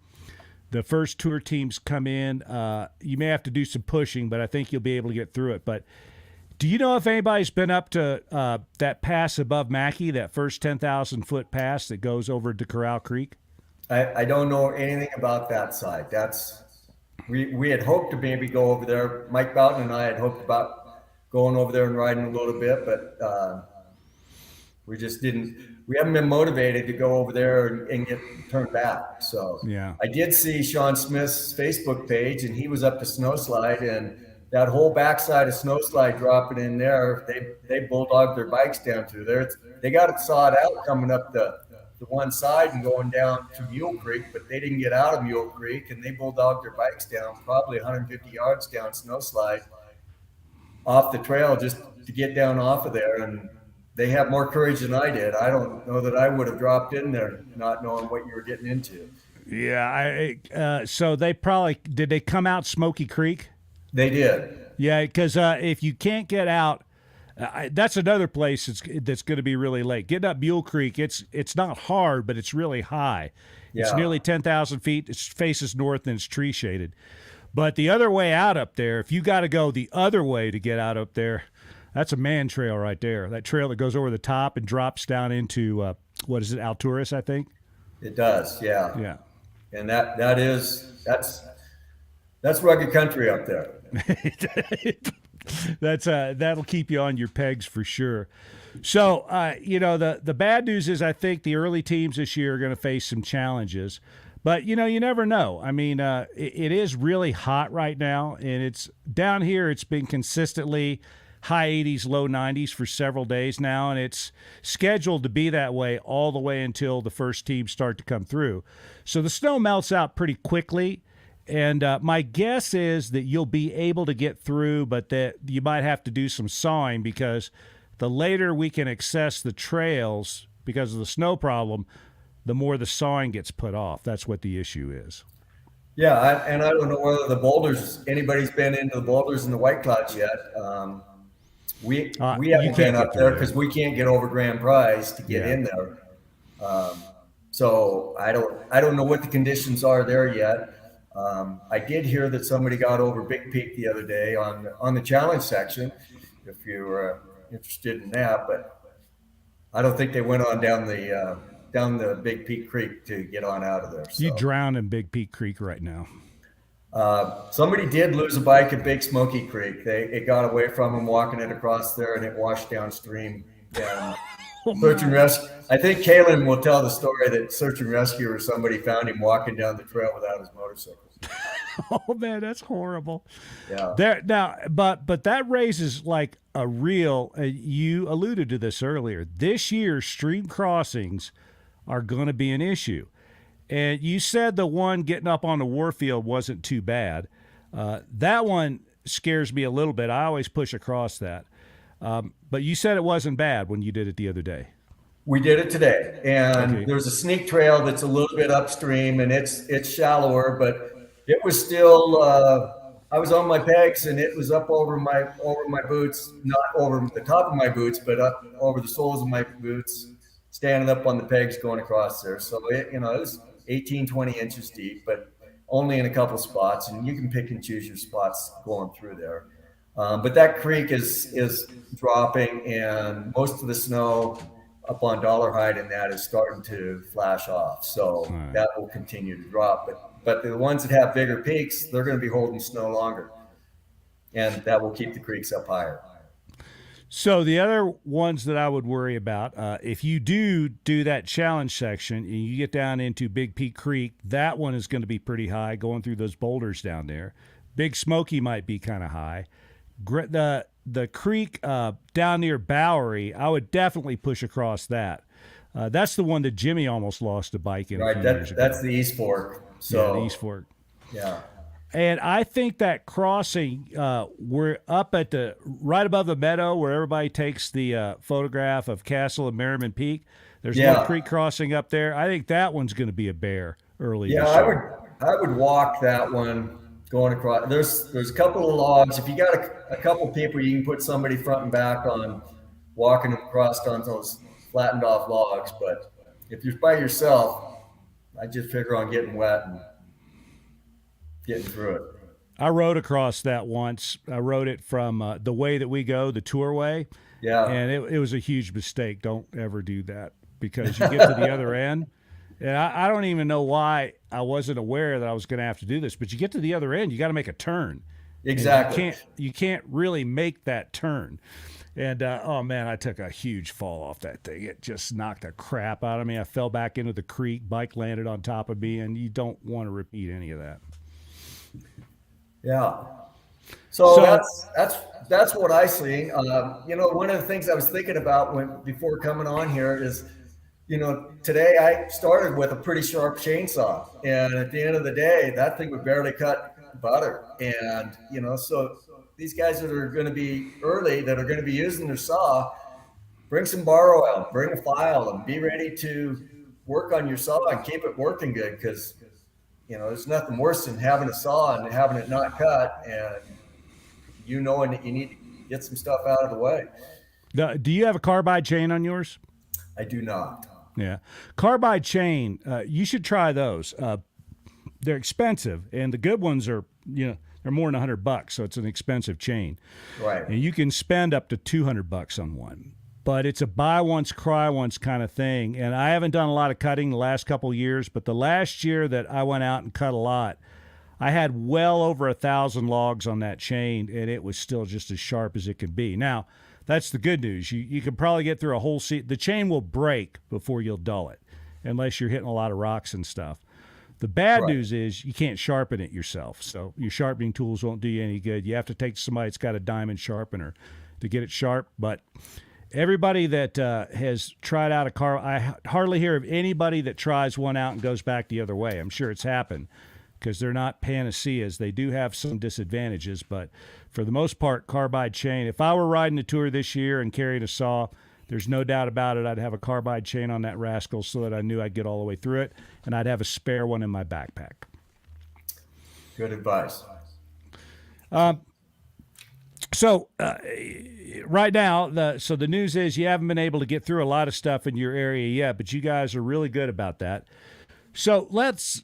the first tour teams come in, you may have to do some pushing, but I think you'll be able to get through it. But do you know if anybody's been up to that pass above Mackey, that first 10,000-foot pass that goes over to Corral Creek? I don't know anything about that side. We had hoped to maybe go over there. Mike Boughton and I had hoped about going over there and riding a little bit, but we just didn't. We haven't been motivated to go over there and get turned back. So yeah, I did see Sean Smith's Facebook page, and he was up to Snowslide, and that whole backside of Snowslide dropping in there, they bulldogged their bikes down through there. They got it sawed out coming up the one side and going down to Mule Creek, but they didn't get out of Mule Creek, and they bulldogged their bikes down probably 150 yards down Snowslide off the trail just to get down off of there. And they have more courage than I did. I don't know that I would have dropped in there not knowing what you were getting into. Yeah. So they probably, did they come out Smoky Creek? They did. Yeah, because if you can't get out, that's another place that's going to be really late. Getting up Mule Creek, it's not hard, but it's really high. Yeah. It's nearly 10,000 feet. It faces north and it's tree shaded. But the other way out up there, if you got to go the other way to get out up there, that's a man trail right there. That trail that goes over the top and drops down into, what is it, Alturas, I think? It does, yeah. Yeah. And that's rugged country up there. That'll keep you on your pegs for sure. So, the bad news is I think the early teams this year are going to face some challenges. But, you never know. I mean, it is really hot right now, and it's down here. It's been consistently high 80s, low 90s for several days now, and it's scheduled to be that way all the way until the first teams start to come through. So the snow melts out pretty quickly, and my guess is that you'll be able to get through, but that you might have to do some sawing because the later we can access the trails because of the snow problem, the more the sawing gets put off. That's what the issue is. Yeah, and I don't know whether anybody's been into the boulders and the White Clouds yet. We haven't been up there because we can't get over Grand Prize to get in there. So I don't know what the conditions are there yet. I did hear that somebody got over Big Peak the other day on the challenge section, if you were interested in that, but I don't think they went on down the Big Peak Creek to get on out of there. So. You drown in Big Peak Creek right now. Somebody did lose a bike at Big Smoky Creek. It got away from them walking it across there, and it washed downstream. And search and rescue. I think Kalen will tell the story that search and rescue or somebody found him walking down the trail without his motorcycle. Oh man, that's horrible. Yeah. But that raises like a real. You alluded to this earlier. This year, stream crossings are going to be an issue. And you said the one getting up on the Warfield wasn't too bad. That one scares me a little bit. I always push across that. But you said it wasn't bad when you did it the other day. We did it today. And there's a sneak trail that's a little bit upstream, and it's shallower, but it was still I was on my pegs, and it was up over my boots, not over the top of my boots, but up over the soles of my boots, standing up on the pegs going across there. So it was 18, 20 inches deep, but only in a couple spots, and you can pick and choose your spots going through there. But that creek is dropping, and most of the snow up on Dollarhide and that is starting to flash off. So that will continue to drop. But the ones that have bigger peaks, they're going to be holding snow longer, and that will keep the creeks up higher. So the other ones that I would worry about, if you do that challenge section and you get down into Big Peak Creek, that one is going to be pretty high going through those boulders down there. Big Smoky might be kind of high. The creek down near Bowery, I would definitely push across that. That's the one that Jimmy almost lost a bike in. Right, that's the East Fork. So, the East Fork. Yeah. And I think that crossing, we're up at right above the meadow where everybody takes the photograph of Castle and Merriman Peak. There's one creek crossing up there. I think that one's going to be a bear early. Yeah, I would walk that one going across. There's a couple of logs. If you got a couple people, you can put somebody front and back on walking across on those flattened off logs. But if you're by yourself, I just figure on getting wet and getting through it. I rode across that once. I rode it from the way that we go, the tourway. Yeah. And it was a huge mistake. Don't ever do that because you get to the other end. And I don't even know why I wasn't aware that I was going to have to do this, but you get to the other end, you got to make a turn. Exactly. You can't really make that turn. And, oh, man, I took a huge fall off that thing. It just knocked the crap out of me. I fell back into the creek. Bike landed on top of me, and you don't want to repeat any of that. Yeah. So that's what I see. One of the things I was thinking about before coming on here is, today I started with a pretty sharp chainsaw, and at the end of the day, that thing would barely cut butter. And, so these guys that are going to be early, that are going to be using their saw, bring some bar oil, bring a file, and be ready to work on your saw and keep it working good. Because, there's nothing worse than having a saw and having it not cut, and knowing that you need to get some stuff out of the way. Do you have a carbide chain on yours? I do not. Yeah. Carbide chain, you should try those. they're expensive, and the good ones are, they're more than $100, so it's an expensive chain. Right. And you can spend up to $200 on one. But it's a buy once, cry once kind of thing. And I haven't done a lot of cutting the last couple of years, but the last year that I went out and cut a lot, I had well over 1,000 logs on that chain, and it was still just as sharp as it could be. Now, that's the good news. You can probably get through a whole season. The chain will break before you'll dull it, unless you're hitting a lot of rocks and stuff. The bad news is you can't sharpen it yourself, so your sharpening tools won't do you any good. You have to take somebody that's got a diamond sharpener to get it sharp. But everybody that has tried out a I hardly hear of anybody that tries one out and goes back the other way. I'm sure it's happened, because they're not panaceas. They do have some disadvantages, but for the most part, carbide chain. If I were riding a tour this year and carrying a saw, there's no doubt about it, I'd have a carbide chain on that rascal so that I knew I'd get all the way through it, and I'd have a spare one in my backpack. Good advice. So right now, the news is you haven't been able to get through a lot of stuff in your area yet, but you guys are really good about that. So let's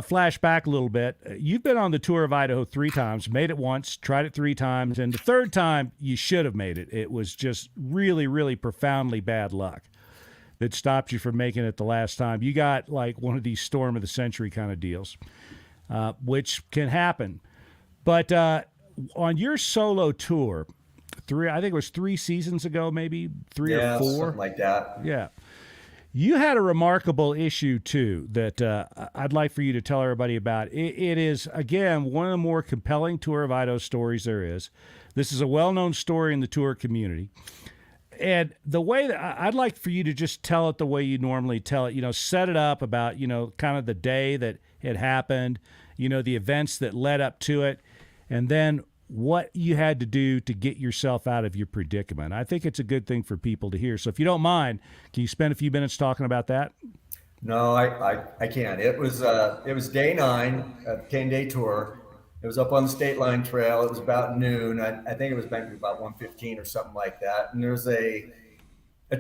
flash back a little bit. You've been on the tour of Idaho 3 times, made it once, tried it 3 times, and the 3rd time you should have made it. It was just really, really profoundly bad luck that stopped you from making it the last time. You got like one of these storm of the century kind of deals, which can happen. But on your solo tour, I think it was 3 seasons ago, maybe 3 or 4, something like that. Yeah. You had a remarkable issue, too, that I'd like for you to tell everybody about. It is, again, one of the more compelling Tour of Idaho stories there is. This is a well-known story in the tour community. And the way that I'd like for you to just tell it the way you normally tell it, set it up about, kind of the day that it happened, the events that led up to it, and then what you had to do to get yourself out of your predicament. I think it's a good thing for people to hear. So if you don't mind, can you spend a few minutes talking about that? No, I can't. It was day 9 of the 10-day tour. It was up on the State Line Trail. It was about noon. I think it was maybe about 1:15 or something like that. And there's a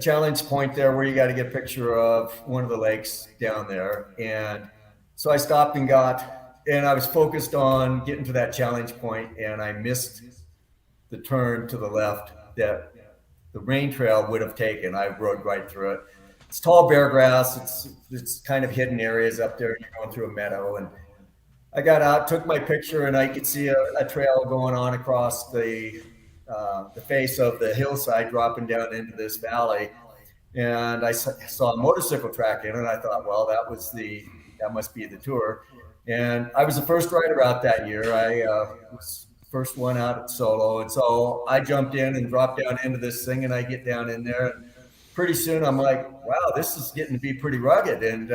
challenge point there where you got to get a picture of one of the lakes down there. And so I stopped and I was focused on getting to that challenge point, and I missed the turn to the left that the rain trail would have taken. I rode right through it. It's tall bear grass. It's kind of hidden areas up there. You're going through a meadow, and I got out, took my picture, and I could see a trail going on across the face of the hillside, dropping down into this valley. And I saw a motorcycle track in it, and I thought, well, that must be the tour. And I was the first rider out that year. I was the first one out at solo. And so I jumped in and dropped down into this thing, and I get down in there. And pretty soon I'm like, wow, this is getting to be pretty rugged. And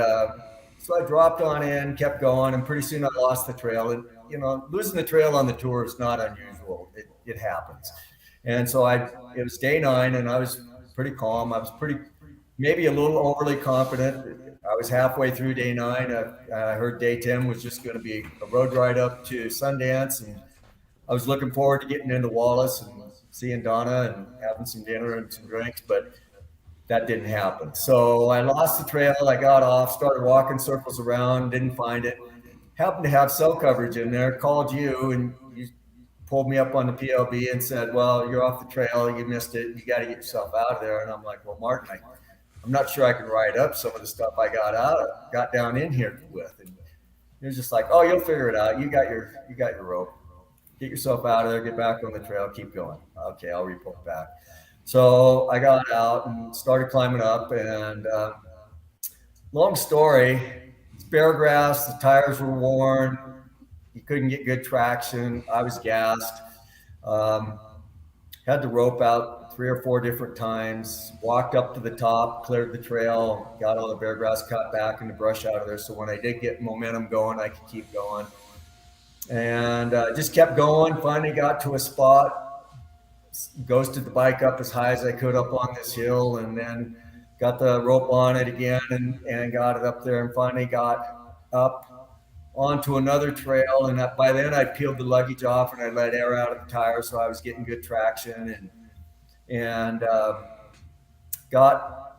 so I dropped on in, kept going, and pretty soon I lost the trail. And, losing the trail on the tour is not unusual. It happens. And so it was day 9, and I was pretty calm. I was maybe a little overly confident. I was halfway through day 9. I heard day 10 was just going to be a road ride up to Sundance, and I was looking forward to getting into Wallace and seeing Donna and having some dinner and some drinks, but that didn't happen. So I lost the trail. I got off, started walking circles around, didn't find it. Happened to have cell coverage in there, called you, and you pulled me up on the PLB and said, well, you're off the trail. You missed it. You got to get yourself out of there. And I'm like, well, Martin, I'm not sure I can ride up some of the stuff I got down in here with. And he was just like, oh, you'll figure it out. You got your rope. Get yourself out of there, get back on the trail, keep going. Okay, I'll report back. So I got out and started climbing up, and long story, it's bear grass, the tires were worn, you couldn't get good traction, I was gassed. Had the rope out 3 or 4 different times, walked up to the top, cleared the trail, got all the bear grass cut back and the brush out of there. So when I did get momentum going, I could keep going. And just kept going, finally got to a spot, ghosted the bike up as high as I could up on this hill, and then got the rope on it again and got it up there, and finally got up onto another trail. And by then I peeled the luggage off and I let air out of the tire, so I was getting good traction, and got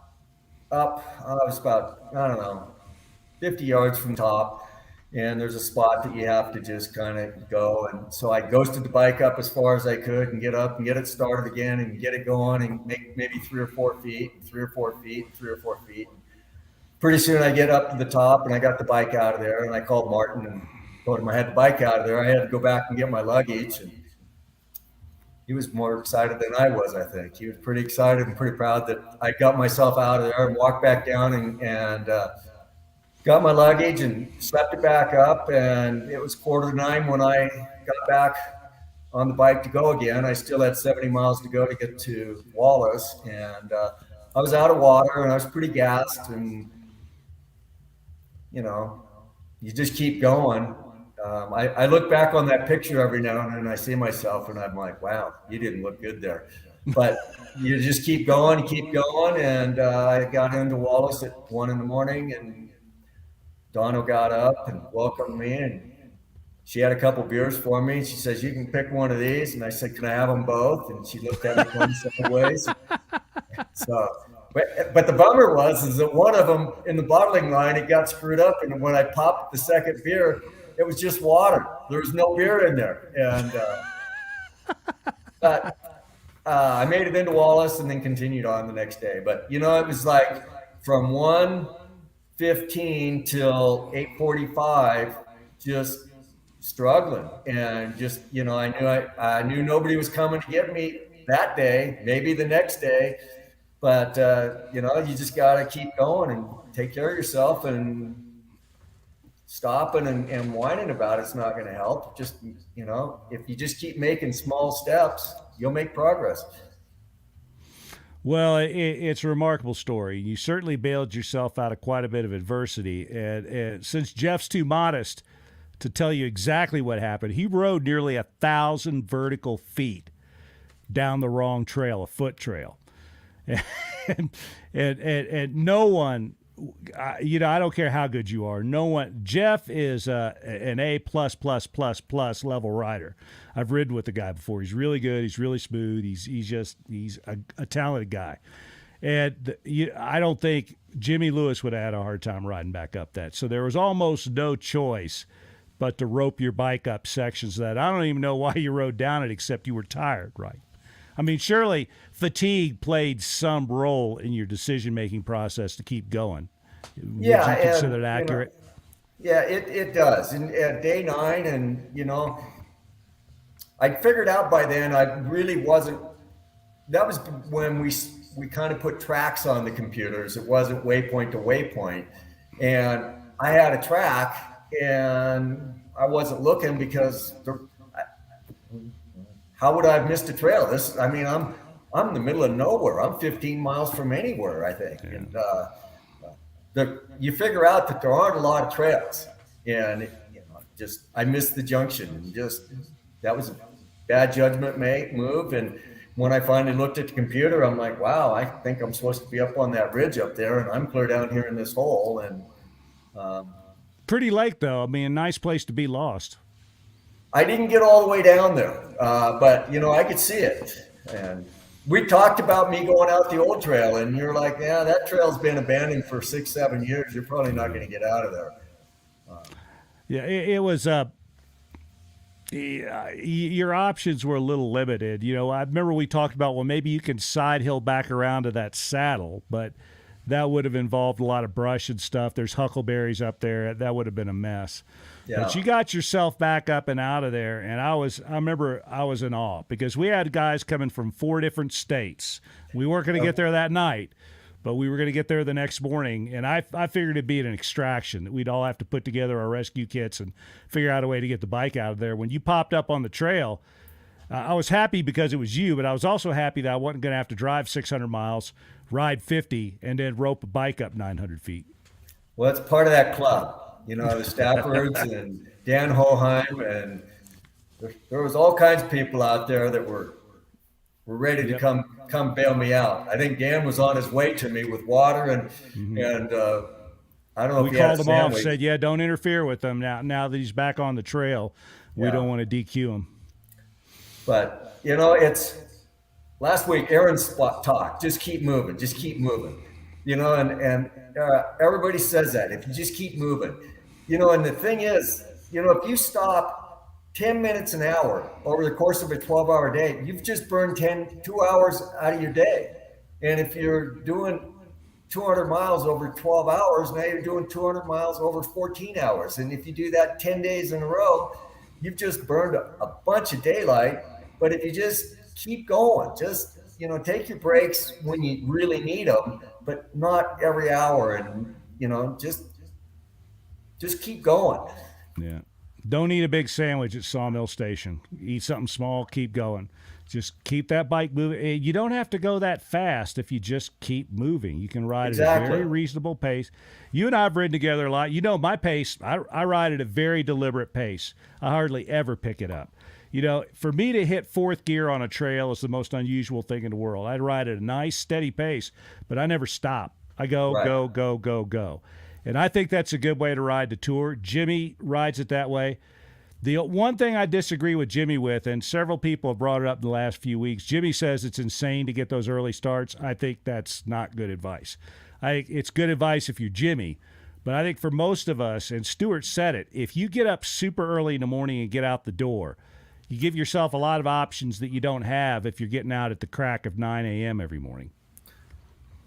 up. I was about, 50 yards from top, and there's a spot that you have to just kind of go. And so I ghosted the bike up as far as I could and get up and get it started again and get it going and make maybe 3 or 4 feet, 3 or 4 feet, 3 or 4 feet. Pretty soon I get up to the top and I got the bike out of there, and I called Martin and told him I had the bike out of there. I had to go back and get my luggage, and he was more excited than I was, I think. He was pretty excited and pretty proud that I got myself out of there and walked back down and got my luggage and slept it back up. And it was 8:45 when I got back on the bike to go again. I still had 70 miles to go to get to Wallace, and I was out of water and I was pretty gassed, and you just keep going. I look back on that picture every now and then and I see myself and I'm like, wow, you didn't look good there. But you just keep going. And I got into Wallace at 1 a.m, and Donna got up and welcomed me, and she had a couple beers for me. She says, you can pick one of these. And I said, can I have them both? And she looked at me 27 ways. So, but the bummer is that one of them in the bottling line, it got screwed up. And when I popped the second beer, it was just water. There was no beer in there. And I made it into Wallace and then continued on the next day. But, it was like from 1:15 till 8:45, just struggling. And just, I knew nobody was coming to get me that day, maybe the next day. But, you just got to keep going and take care of yourself, and stopping and whining about it's not going to help. Just, if you just keep making small steps, you'll make progress. Well, it's a remarkable story. You certainly bailed yourself out of quite a bit of adversity. And since Jeff's too modest to tell you exactly what happened, he rode nearly 1,000 vertical feet down the wrong trail, a foot trail. And no one, I don't care how good you are. No one. Jeff is an A+++ level rider. I've ridden with the guy before. He's really good. He's really smooth. He's a talented guy. And I don't think Jimmy Lewis would have had a hard time riding back up that. So there was almost no choice but to rope your bike up sections that I don't even know why you rode down it, except you were tired, right? I mean, surely fatigue played some role in your decision-making process to keep going. Would you consider that accurate? It does. And at day 9, and, I figured out by then I really wasn't. That was when we kind of put tracks on the computers. It wasn't waypoint to waypoint. And I had a track, and I wasn't looking because how would I have missed a trail? I'm in the middle of nowhere. I'm 15 miles from anywhere, I think. Yeah. And you figure out that there aren't a lot of trails, and I missed the junction, and that was a bad judgment move. And when I finally looked at the computer, I'm like, wow, I think I'm supposed to be up on that ridge up there, and I'm clear down here in this hole. And pretty lake, though. I mean, a nice place to be lost. I didn't get all the way down there, but I could see it. And we talked about me going out the old trail, and you're like, yeah, that trail's been abandoned for 6-7 years. You're probably not going to get out of there. It was your options were a little limited. I remember we talked about, well, maybe you can side hill back around to that saddle, but that would have involved a lot of brush and stuff. There's huckleberries up there. That would have been a mess. Yeah. But you got yourself back up and out of there, and I remember I was in awe because we had guys coming from 4 different states. We weren't going to get there that night, but we were going to get there the next morning, and I figured it'd be an extraction that we'd all have to put together our rescue kits and figure out a way to get the bike out of there. When you popped up on the trail, I was happy because it was you, but I was also happy that I wasn't going to have to drive 600 miles, ride 50, and then rope a bike up 900 feet. Well, it's part of that club. The Staffords and Dan Hoheim, and there was all kinds of people out there that were ready to come bail me out. I think Dan was on his way to me with water, and I don't know if he called him off, said, yeah, don't interfere with him now that he's back on the trail. We don't want to DQ him. But, it's last week, Aaron's talk, just keep moving. And everybody says that if you just keep moving. And the thing is, if you stop 10 minutes an hour over the course of a 12-hour day, you've just burned 2 hours out of your day. And if you're doing 200 miles over 12 hours, now you're doing 200 miles over 14 hours. And if you do that 10 days in a row, you've just burned a bunch of daylight. But if you just keep going, just, take your breaks when you really need them, but not every hour. And, just keep going. Yeah. Don't eat a big sandwich at Sawmill Station. Eat something small, keep going. Just keep that bike moving. You don't have to go that fast if you just keep moving. You can ride at a very reasonable pace. You and I have ridden together a lot. My pace, I ride at a very deliberate pace. I hardly ever pick it up. For me to hit fourth gear on a trail is the most unusual thing in the world. I'd ride at a nice, steady pace, but I never stop. I go, go, go, go, go. And I think that's a good way to ride the Tour. Jimmy rides it that way. The one thing I disagree with Jimmy with, and several people have brought it up in the last few weeks, Jimmy says it's insane to get those early starts. I think that's not good advice. It's good advice if you're Jimmy, but I think for most of us, and Stuart said it, if you get up super early in the morning and get out the door, you give yourself a lot of options that you don't have if you're getting out at the crack of 9 a.m. every morning.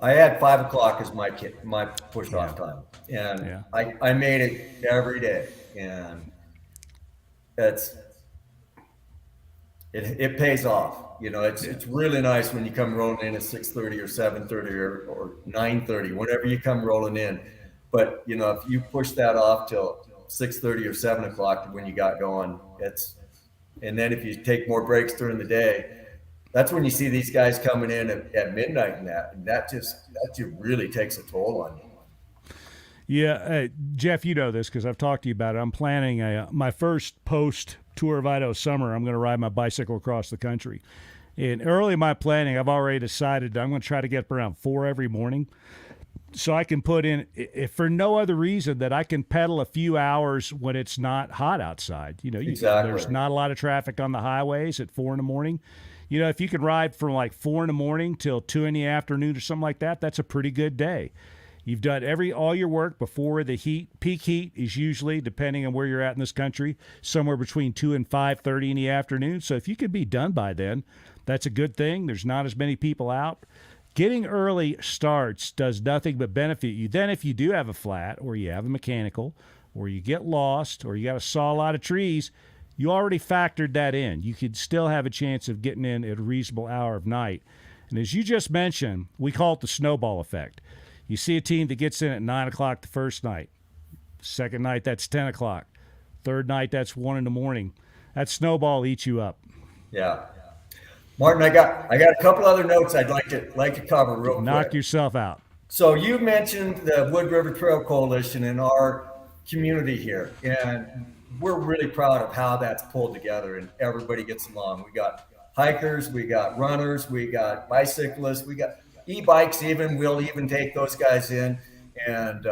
I had 5 o'clock as my push off time, and I made it every day, and it pays off. It's really nice when you come rolling in at 6:30 or 7:30 or 9:30, whenever you come rolling in. But if you push that off till 6:30 or 7 o'clock when you got going, and then if you take more breaks during the day, that's when you see these guys coming in at midnight, and that just really takes a toll on you. Yeah, Jeff, you know this because I've talked to you about it. I'm planning my first post-Tour of Idaho summer. I'm going to ride my bicycle across the country. And early in my planning, I've already decided I'm going to try to get up around 4 every morning so I can put in, if for no other reason, that I can pedal a few hours when it's not hot outside. Exactly. There's not a lot of traffic on the highways at 4 in the morning. If you can ride from like 4 in the morning till 2 in the afternoon or something like that, that's a pretty good day. You've done all your work before the heat. Peak heat is usually, depending on where you're at in this country, somewhere between 2 and 5:30 in the afternoon. So if you could be done by then, that's a good thing. There's not as many people out. Getting early starts does nothing but benefit you. Then if you do have a flat, or you have a mechanical, or you get lost, or you got to saw a lot of trees, you already factored that in. You could still have a chance of getting in at a reasonable hour of night. And as you just mentioned, we call it the snowball effect. You see a team that gets in at 9 o'clock the first night. Second night, that's 10 o'clock. Third night, that's 1 in the morning. That snowball eats you up. Yeah. Martin, I got a couple other notes I'd like to cover real quick. Knock yourself out. So you mentioned the Wood River Trail Coalition in our community here, and we're really proud of how that's pulled together and everybody gets along. We got hikers, we got runners, we got bicyclists, we got e-bikes even. We'll even take those guys in, and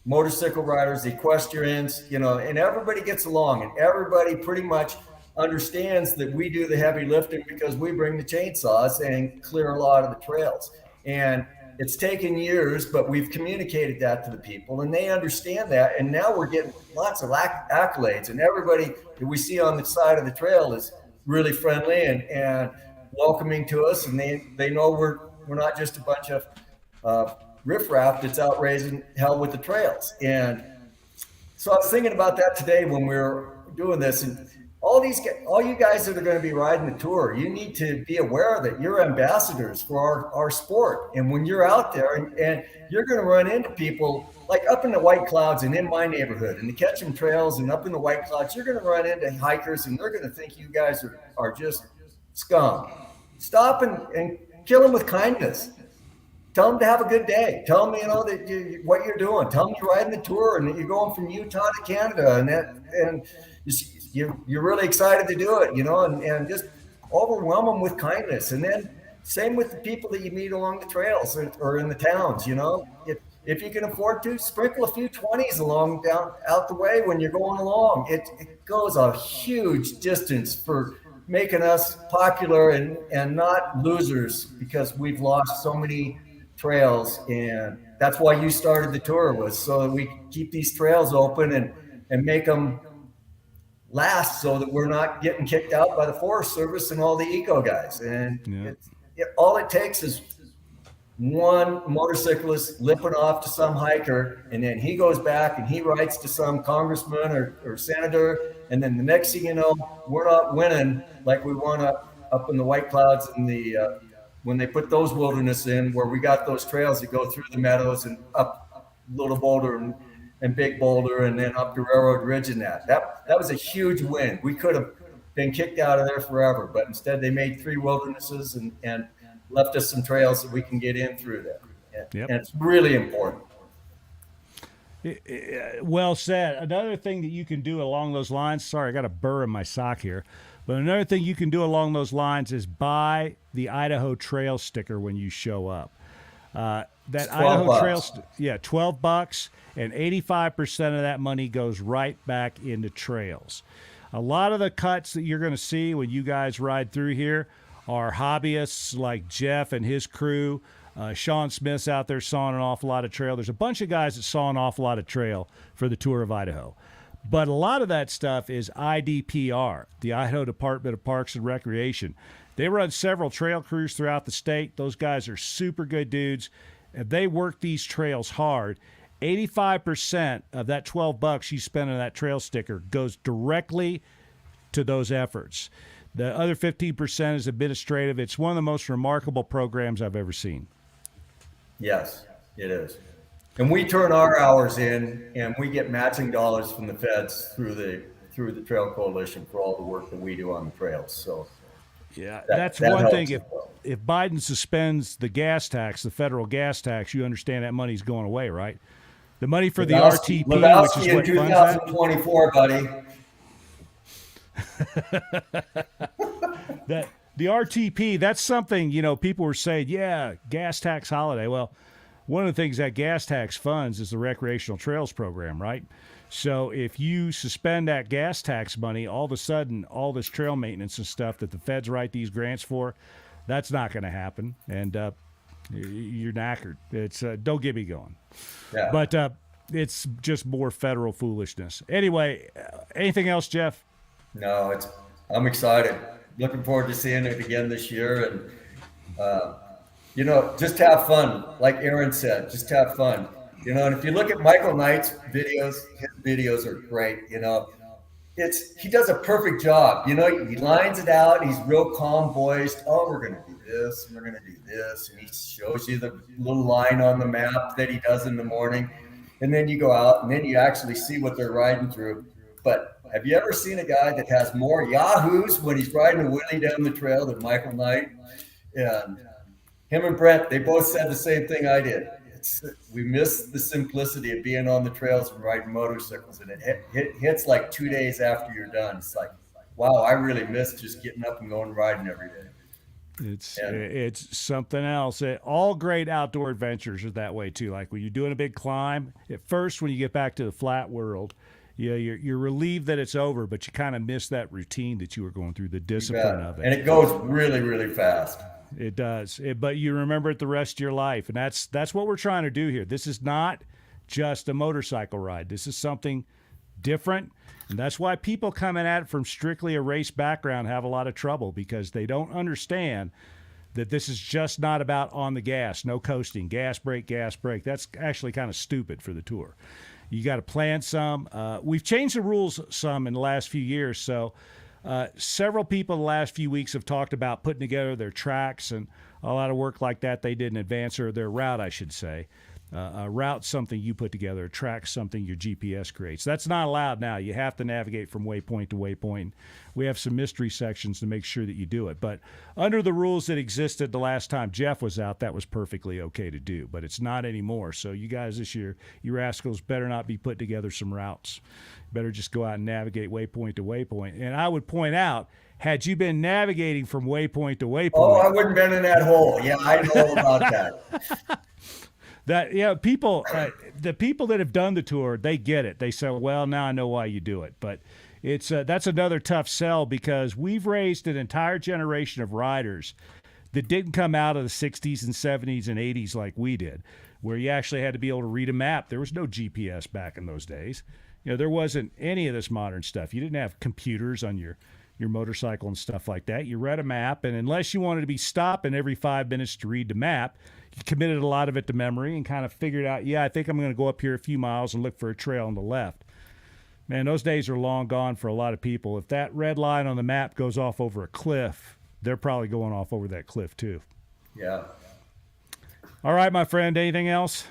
motorcycle riders, equestrians, and everybody gets along, and everybody pretty much understands that we do the heavy lifting because we bring the chainsaws and clear a lot of the trails. And it's taken years, but we've communicated that to the people and they understand that. And now we're getting lots of accolades, and everybody that we see on the side of the trail is really friendly and welcoming to us. And they know we're not just a bunch of riffraff that's out raising hell with the trails. And so I was thinking about that today when we were doing this, and all you guys that are going to be riding the tour, you need to be aware that you're ambassadors for our sport. And when you're out there and you're going to run into people like up in the White Clouds and in my neighborhood and the Ketchum Trails and up in the White Clouds, you're going to run into hikers and they're going to think you guys are just scum. Stop and kill them with kindness. Tell them to have a good day. Tell them, that what you're doing. Tell them you're riding the tour and that you're going from Utah to Canada, and you're really excited to do it, and just overwhelm them with kindness. And then same with the people that you meet along the trails or in the towns. If you can afford to, sprinkle a few 20s along down out the way when you're going along. It goes a huge distance for making us popular and not losers, because we've lost so many trails, and that's why you started the tour, was so that we keep these trails open and make them last, so that we're not getting kicked out by the Forest Service and all the eco guys. And all it takes is one motorcyclist lipping off to some hiker, and then he goes back and he writes to some congressman or senator, and then the next thing you know, we're not winning like we won up in the White Clouds and the when they put those wilderness in, where we got those trails that go through the meadows and up Little Boulder and Big Boulder, and then up to Railroad Ridge. And that was a huge win. We could have been kicked out of there forever, but instead they made 3 wildernesses and left us some trails that we can get in through there. And it's really important. Well said. Another thing that you can do along those lines, sorry, I got a burr in my sock here, but another thing you can do along those lines is buy the Idaho Trail sticker when you show up. That Idaho Trail, $12, and 85% of that money goes right back into trails. A lot of the cuts that you're going to see when you guys ride through here are hobbyists like Jeff and his crew. Sean Smith's out there sawing an awful lot of trail. There's a bunch of guys that saw an awful lot of trail for the Tour of Idaho. But a lot of that stuff is IDPR, the Idaho Department of Parks and Recreation. They run several trail crews throughout the state. Those guys are super good dudes. And they work these trails hard. 85% of that $12 you spend on that trail sticker goes directly to those efforts. The other 15% is administrative. It's one of the most remarkable programs I've ever seen. Yes, it is. And we turn our hours in, and we get matching dollars from the feds through the Trail Coalition for all the work that we do on the trails. So yeah, that's one thing. If Biden suspends the gas tax, the federal gas tax, you understand that money's going away, right? The money for the RTP, which is what in 2024, buddy. That the RTP, that's something, people were saying, yeah, gas tax holiday. Well, one of the things that gas tax funds is the recreational trails program, right? So if you suspend that gas tax money, all of a sudden, all this trail maintenance and stuff that the feds write these grants for, that's not going to happen. And you're knackered. It's don't get me going. Yeah. But it's just more federal foolishness. Anyway, anything else, Jeff? No, I'm excited. Looking forward to seeing it again this year. And, just have fun. Like Aaron said, just have fun. And if you look at Michael Knight's videos, his videos are great. He does a perfect job. He lines it out. He's real calm voiced. Oh, we're going to do this and we're going to do this. And he shows you the little line on the map that he does in the morning. And then you go out and then you actually see what they're riding through. But have you ever seen a guy that has more yahoos when he's riding a wheelie down the trail than Michael Knight? And him and Brent, they both said the same thing I did. We miss the simplicity of being on the trails and riding motorcycles, and it hits like 2 days after you're done. It's like, wow, I really miss just getting up and going riding every day. It's something else. All great outdoor adventures are that way too. Like when you're doing a big climb, at first when you get back to the flat world, you're relieved that it's over, but you kind of miss that routine that you were going through, the discipline of it. And it goes really, really fast. It does. But you remember it the rest of your life. And that's what we're trying to do here. This is not just a motorcycle ride. This is something different. And that's why people coming at it from strictly a race background have a lot of trouble, because they don't understand that this is just not about on the gas, no coasting, gas brake, gas brake. That's actually kind of stupid for the tour. You got to plan some. We've changed the rules some in the last few years. So several people the last few weeks have talked about putting together their tracks and a lot of work like that they did in advance, or their route, I should say. A route, something you put together, a track, something your GPS creates. That's not allowed now. You have to navigate from waypoint to waypoint. We have some mystery sections to make sure that you do it. But under the rules that existed the last time Jeff was out, that was perfectly okay to do. But it's not anymore. So you guys this year, you rascals better not be putting together some routes. Better just go out and navigate waypoint to waypoint. And I would point out, had you been navigating from waypoint to waypoint. Oh, I wouldn't have been in that hole. Yeah, I know all about that. That people, the people that have done the tour, they get it. They say, well, now I know why you do it. But it's that's another tough sell, because we've raised an entire generation of riders that didn't come out of the 60s and 70s and 80s like we did. where you actually had to be able to read a map. There was no GPS back in those days. There wasn't any of this modern stuff. You didn't have computers on your motorcycle and stuff like that. You read a map, and unless you wanted to be stopping every 5 minutes to read the map, you committed a lot of it to memory and kind of figured out, I think I'm going to go up here a few miles and look for a trail on the left. Man, those days are long gone for a lot of people. If that red line on the map goes off over a cliff, they're probably going off over that cliff too. Yeah. All right, my friend, anything else?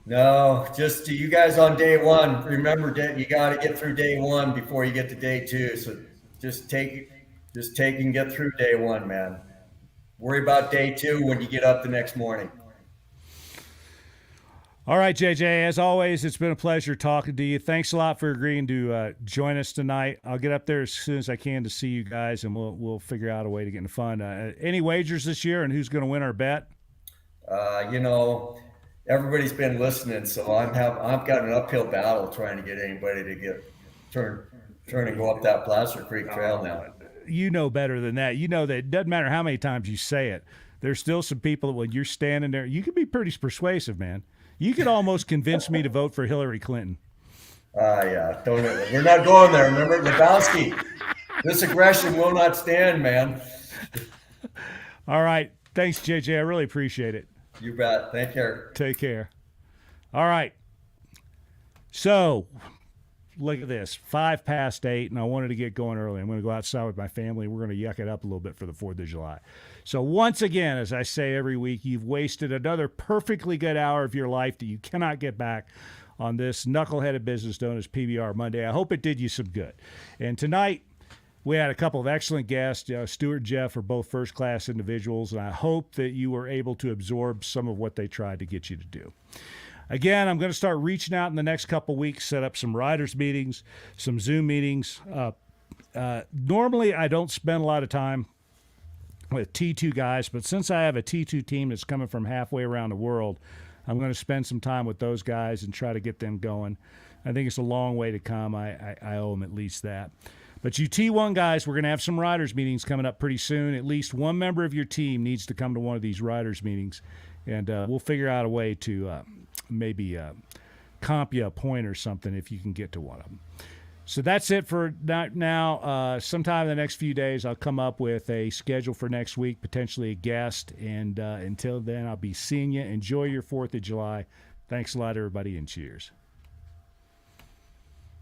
No, just to you guys on day one, remember that you got to get through day one before you get to day two. So just take and get through day one, man. Worry about day two when you get up the next morning. All right, JJ, as always, it's been a pleasure talking to you. Thanks a lot for agreeing to join us tonight. I'll get up there as soon as I can to see you guys, and we'll figure out a way to get into fun. Any wagers this year, and who's going to win our bet? Everybody's been listening, so I've got an uphill battle trying to get anybody to turn and go up that Placer Creek Trail now. You know better than that. You know that it doesn't matter how many times you say it. There's still some people that when you're standing there, you can be pretty persuasive, man. You could almost convince me to vote for Hillary Clinton. Yeah. We're not going there. Remember, Lebowski. This aggression will not stand, man. All right. Thanks, JJ. I really appreciate it. You bet. Take care. Take care. All right. So, look at this. 8:05, and I wanted to get going early. I'm going to go outside with my family. We're going to yuck it up a little bit for the 4th of July. So once again, as I say every week, you've wasted another perfectly good hour of your life that you cannot get back on this knuckleheaded business known as PBR Monday. I hope it did you some good. And tonight, we had a couple of excellent guests. Stuart and Jeff are both first-class individuals, and I hope that you were able to absorb some of what they tried to get you to do. Again, I'm going to start reaching out in the next couple of weeks, set up some riders meetings, some Zoom meetings. Normally, I don't spend a lot of time with T2 guys, but since I have a T2 team that's coming from halfway around the world, I'm going to spend some time with those guys and try to get them going. I think it's a long way to come. I owe them at least that. But you T1 guys, we're going to have some riders meetings coming up pretty soon. At least one member of your team needs to come to one of these riders meetings, and we'll figure out a way to maybe comp you a point or something if you can get to one of them. So that's it for now. Sometime in the next few days, I'll come up with a schedule for next week, potentially a guest. And until then, I'll be seeing you. Enjoy your 4th of July. Thanks a lot, everybody, and cheers.